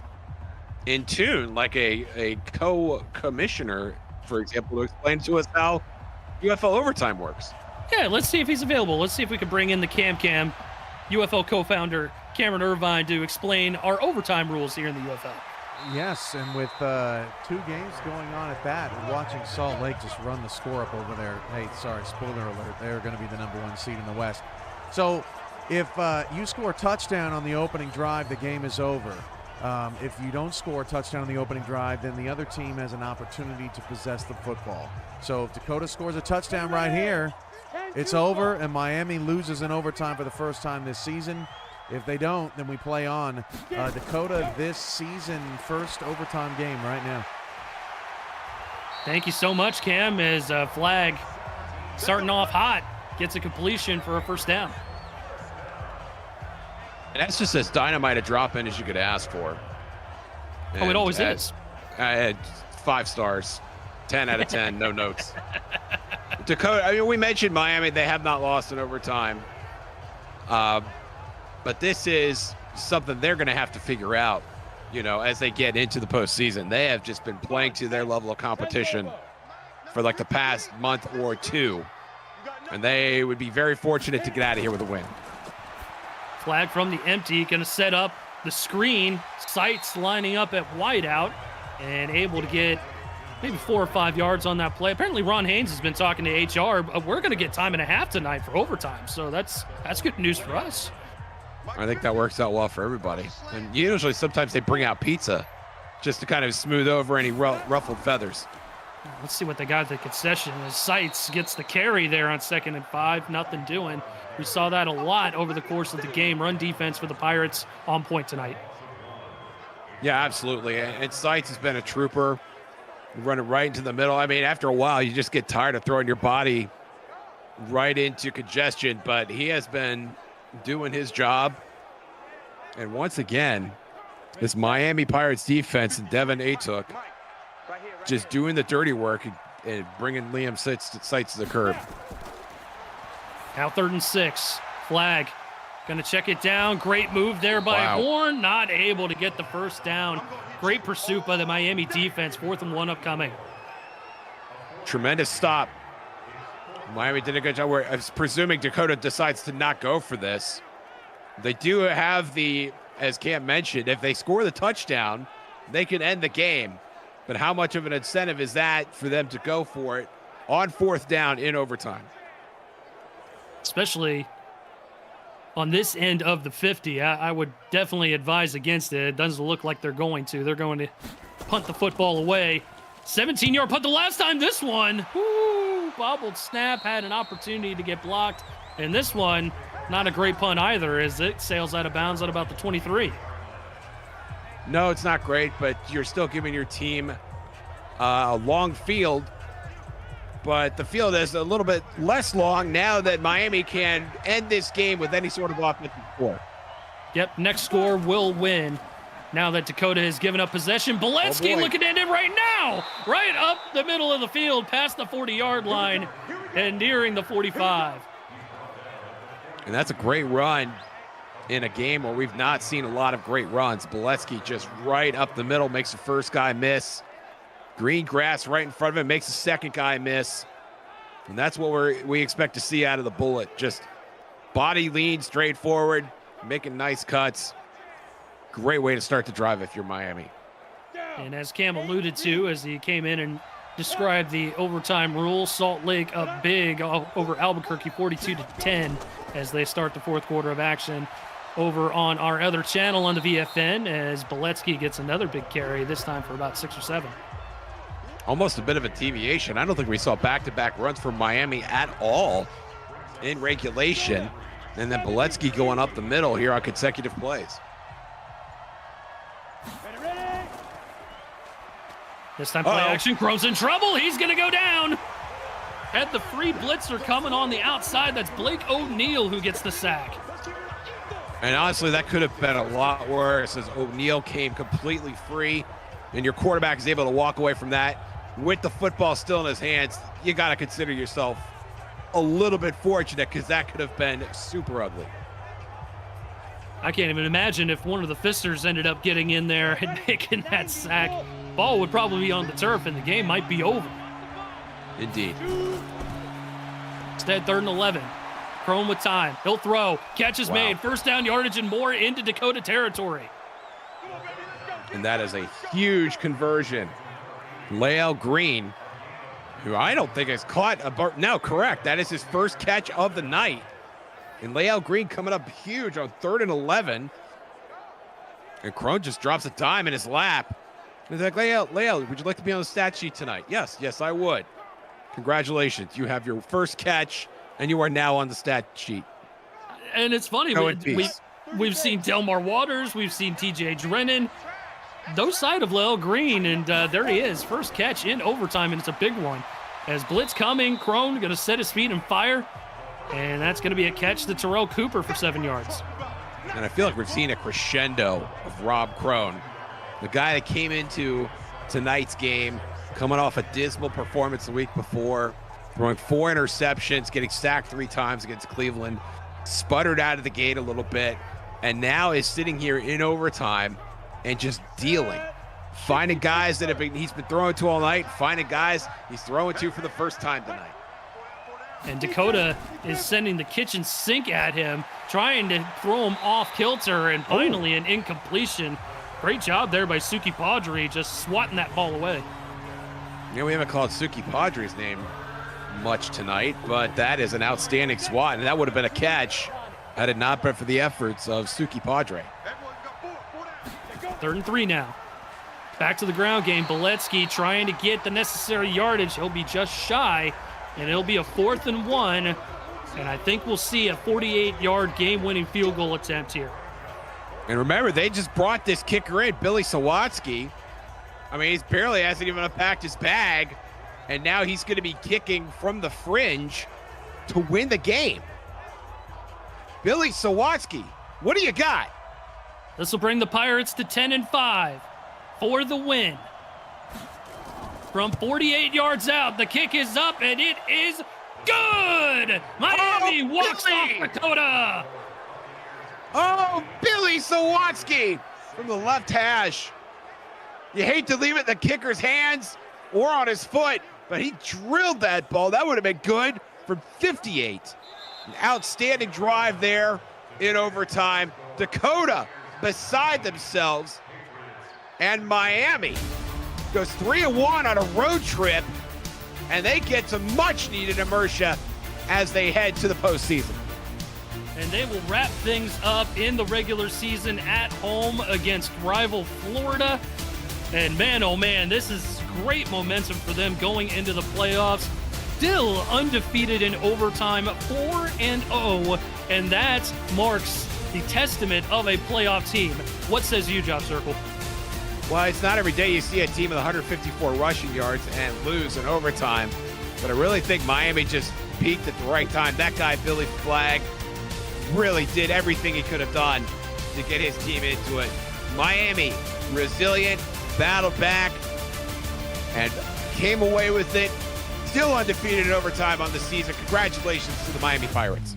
in tune, like a co-commissioner, for example, to explain to us how UFL overtime works. Yeah, let's see if he's available. Let's see if we can bring in the Cam UFL co-founder Cameron Irvine to explain our overtime rules here in the UFL. Yes, and with 2 games going on at that, and watching Salt Lake just run the score up over there. Hey, sorry, spoiler alert, they're going to be the #1 seed in the West. So if you score a touchdown on the opening drive, the game is over. If you don't score a touchdown on the opening drive, then the other team has an opportunity to possess the football. So if Dakota scores a touchdown right here, it's over, and Miami loses in overtime for the first time this season. If they don't, then we play on. Dakota this season, first overtime game right now. Thank you so much, Cam, as Flag starting off hot, gets a completion for a first down. And that's just as dynamite a drop-in as you could ask for. It always is. I had 5 stars, 10 out of 10, no notes. Dakota, I mean, we mentioned Miami. They have not lost in overtime. But this is something they're going to have to figure out, as they get into the postseason. They have just been playing to their level of competition for like the past month or 2. And they would be very fortunate to get out of here with a win. Flag from the empty, going to set up the screen. Sights lining up at wideout and able to get maybe 4 or 5 yards on that play. Apparently Ron Haynes has been talking to HR. We're going to get time and a half tonight for overtime, so that's good news for us. I think that works out well for everybody. And usually sometimes they bring out pizza just to kind of smooth over any ruffled feathers. Let's see what they got at the concession. As Sights gets the carry there on 2nd and 5, nothing doing. We saw that a lot over the course of the game. Run defense for the Pirates on point tonight. Yeah, absolutely. And Sights has been a trooper, running right into the middle. I mean, after a while, you just get tired of throwing your body right into congestion, but he has been doing his job. And once again, this Miami Pirates defense and Devin Atuk just doing the dirty work and bringing Liam Sights to the curb. Now 3rd and 6. Flag going to check it down. Great move there by Horn. Not able to get the first down. Great pursuit by the Miami defense. 4th and 1 upcoming. Tremendous stop. Miami did a good job. I was presuming Dakota decides to not go for this. They do have as Cam mentioned, if they score the touchdown, they can end the game. But how much of an incentive is that for them to go for it on 4th down in overtime? Especially on this end of the 50, I would definitely advise against it. It doesn't look like they're going to. They're going to punt the football away. 17-yard punt the last time. This one, bobbled snap, had an opportunity to get blocked. And this one, not a great punt either, as it sails out of bounds at about the 23. No, it's not great, but you're still giving your team a long field. But the field is a little bit less long now that Miami can end this game with any sort of offensive score. Yep, next score will win. Now that Dakota has given up possession, Boletsky looking to end it right now. Right up the middle of the field, past the 40-yard line and nearing the 45. And that's a great run in a game where we've not seen a lot of great runs. Boletsky just right up the middle, makes the first guy miss. Green grass right in front of him, makes the second guy miss. And that's what we expect to see out of the Bullet. Just Body lean, straightforward, making nice cuts. Great way to start the drive if you're Miami. And as Cam alluded to, as he came in and described the overtime rule, Salt Lake up big over Albuquerque 42-10 as they start the fourth quarter of action over on our other channel on the VFN, as Beletsky gets another big carry, this time for about 6 or 7. Almost a bit of a deviation. I don't think we saw back-to-back runs from Miami at all in regulation. And then Beletsky going up the middle here on consecutive plays. This time play action, Crone's in trouble. He's going to go down. Had the free blitzer coming on the outside. That's Blake O'Neal who gets the sack. And honestly, that could have been a lot worse as O'Neal came completely free and your quarterback is able to walk away from that with the football still in his hands. You got to consider yourself a little bit fortunate because that could have been super ugly. I can't even imagine if one of the Fisters ended up getting in there and making that sack. Ball would probably be on the turf and the game might be over. Indeed. Instead, 3rd and 11. Crone with time. He'll throw. Catch is made. First down yardage and more into Dakota territory. And that is a huge conversion. Lael Green, who I don't think has caught a no, correct. That is his first catch of the night. And Lael Green coming up huge on 3rd and 11. And Crone just drops a dime in his lap. He's like, Lael, would you like to be on the stat sheet tonight? Yes, I would. Congratulations. You have your first catch, and you are now on the stat sheet. And it's funny, we've seen Delmar Waters, we've seen TJ Drennan. No side of Lael Green, and there he is. First catch in overtime, and it's a big one. As blitz coming, Crone going to set his feet and fire. And that's going to be a catch to Terrell Cooper for 7 yards. And I feel like we've seen a crescendo of Rob Crone, the guy that came into tonight's game coming off a dismal performance the week before, throwing 4 interceptions, getting sacked 3 times against Cleveland, sputtered out of the gate a little bit, and now is sitting here in overtime and just dealing, finding guys that he's been throwing to all night, finding guys he's throwing to for the first time tonight. And Dakota is sending the kitchen sink at him, trying to throw him off kilter, and finally an incompletion. Great job there by Suki Padre, just swatting that ball away. Yeah, we haven't called Suki Padre's name much tonight, but that is an outstanding swat, and that would have been a catch had it not been for the efforts of Suki Padre. 3rd and 3 now. Back to the ground game. Beletsky trying to get the necessary yardage. He'll be just shy, and it'll be a 4th and 1. And I think we'll see a 48-yard game-winning field goal attempt here. And remember, they just brought this kicker in, Billy Sawatsky. I mean, he's barely hasn't even unpacked his bag, and now he's going to be kicking from the fringe to win the game. Billy Sawatsky, what do you got? This will bring the Pirates to 10-5 for the win. From 48 yards out, the kick is up, and it is good! Miami walks off Dakota! Oh, Billy Sawatsky from the left hash. You hate to leave it in the kicker's hands or on his foot, but he drilled that ball. That would have been good from 58. An outstanding drive there in overtime. Dakota beside themselves, and Miami goes 3-1 on a road trip, and they get some much-needed inertia as they head to the postseason. And they will wrap things up in the regular season at home against rival Florida. And man, oh man, this is great momentum for them going into the playoffs. Still undefeated in overtime, 4-0, and that marks the testament of a playoff team. What says you, Job Circle? Well, it's not every day you see a team with 154 rushing yards and lose in overtime, but I really think Miami just peaked at the right time. That guy, Billy Flagg, really did everything he could have done to get his team into it. Miami, resilient, battled back, and came away with it. Still undefeated in overtime on the season. Congratulations to the Miami Pirates.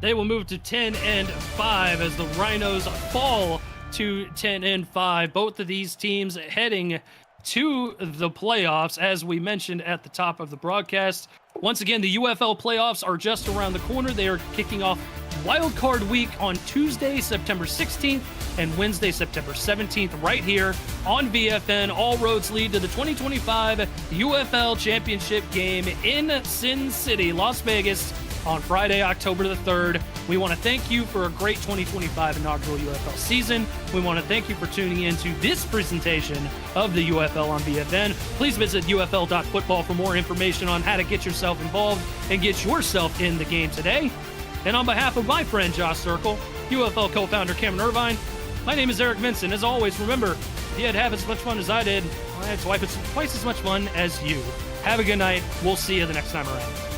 They will move to 10-5 as the Rhinos fall to 10-5. Both of these teams heading to the playoffs, as we mentioned at the top of the broadcast. Once again, the UFL playoffs are just around the corner. They are kicking off Wild Card Week on Tuesday, September 16th, and Wednesday, September 17th, right here on VFN. All roads lead to the 2025 UFL Championship game in Sin City, Las Vegas, on Friday, October the 3rd. We want to thank you for a great 2025 inaugural UFL season. We want to thank you for tuning in to this presentation of the UFL on VFN. Please visit UFL.football for more information on how to get yourself involved and get yourself in the game today. And on behalf of my friend Josh Circle, UFL co-founder Cameron Irvine, my name is Eric Vincent. As always, remember, if you had half as much fun as I did, well, it's twice as much fun as you. Have a good night. We'll see you the next time around.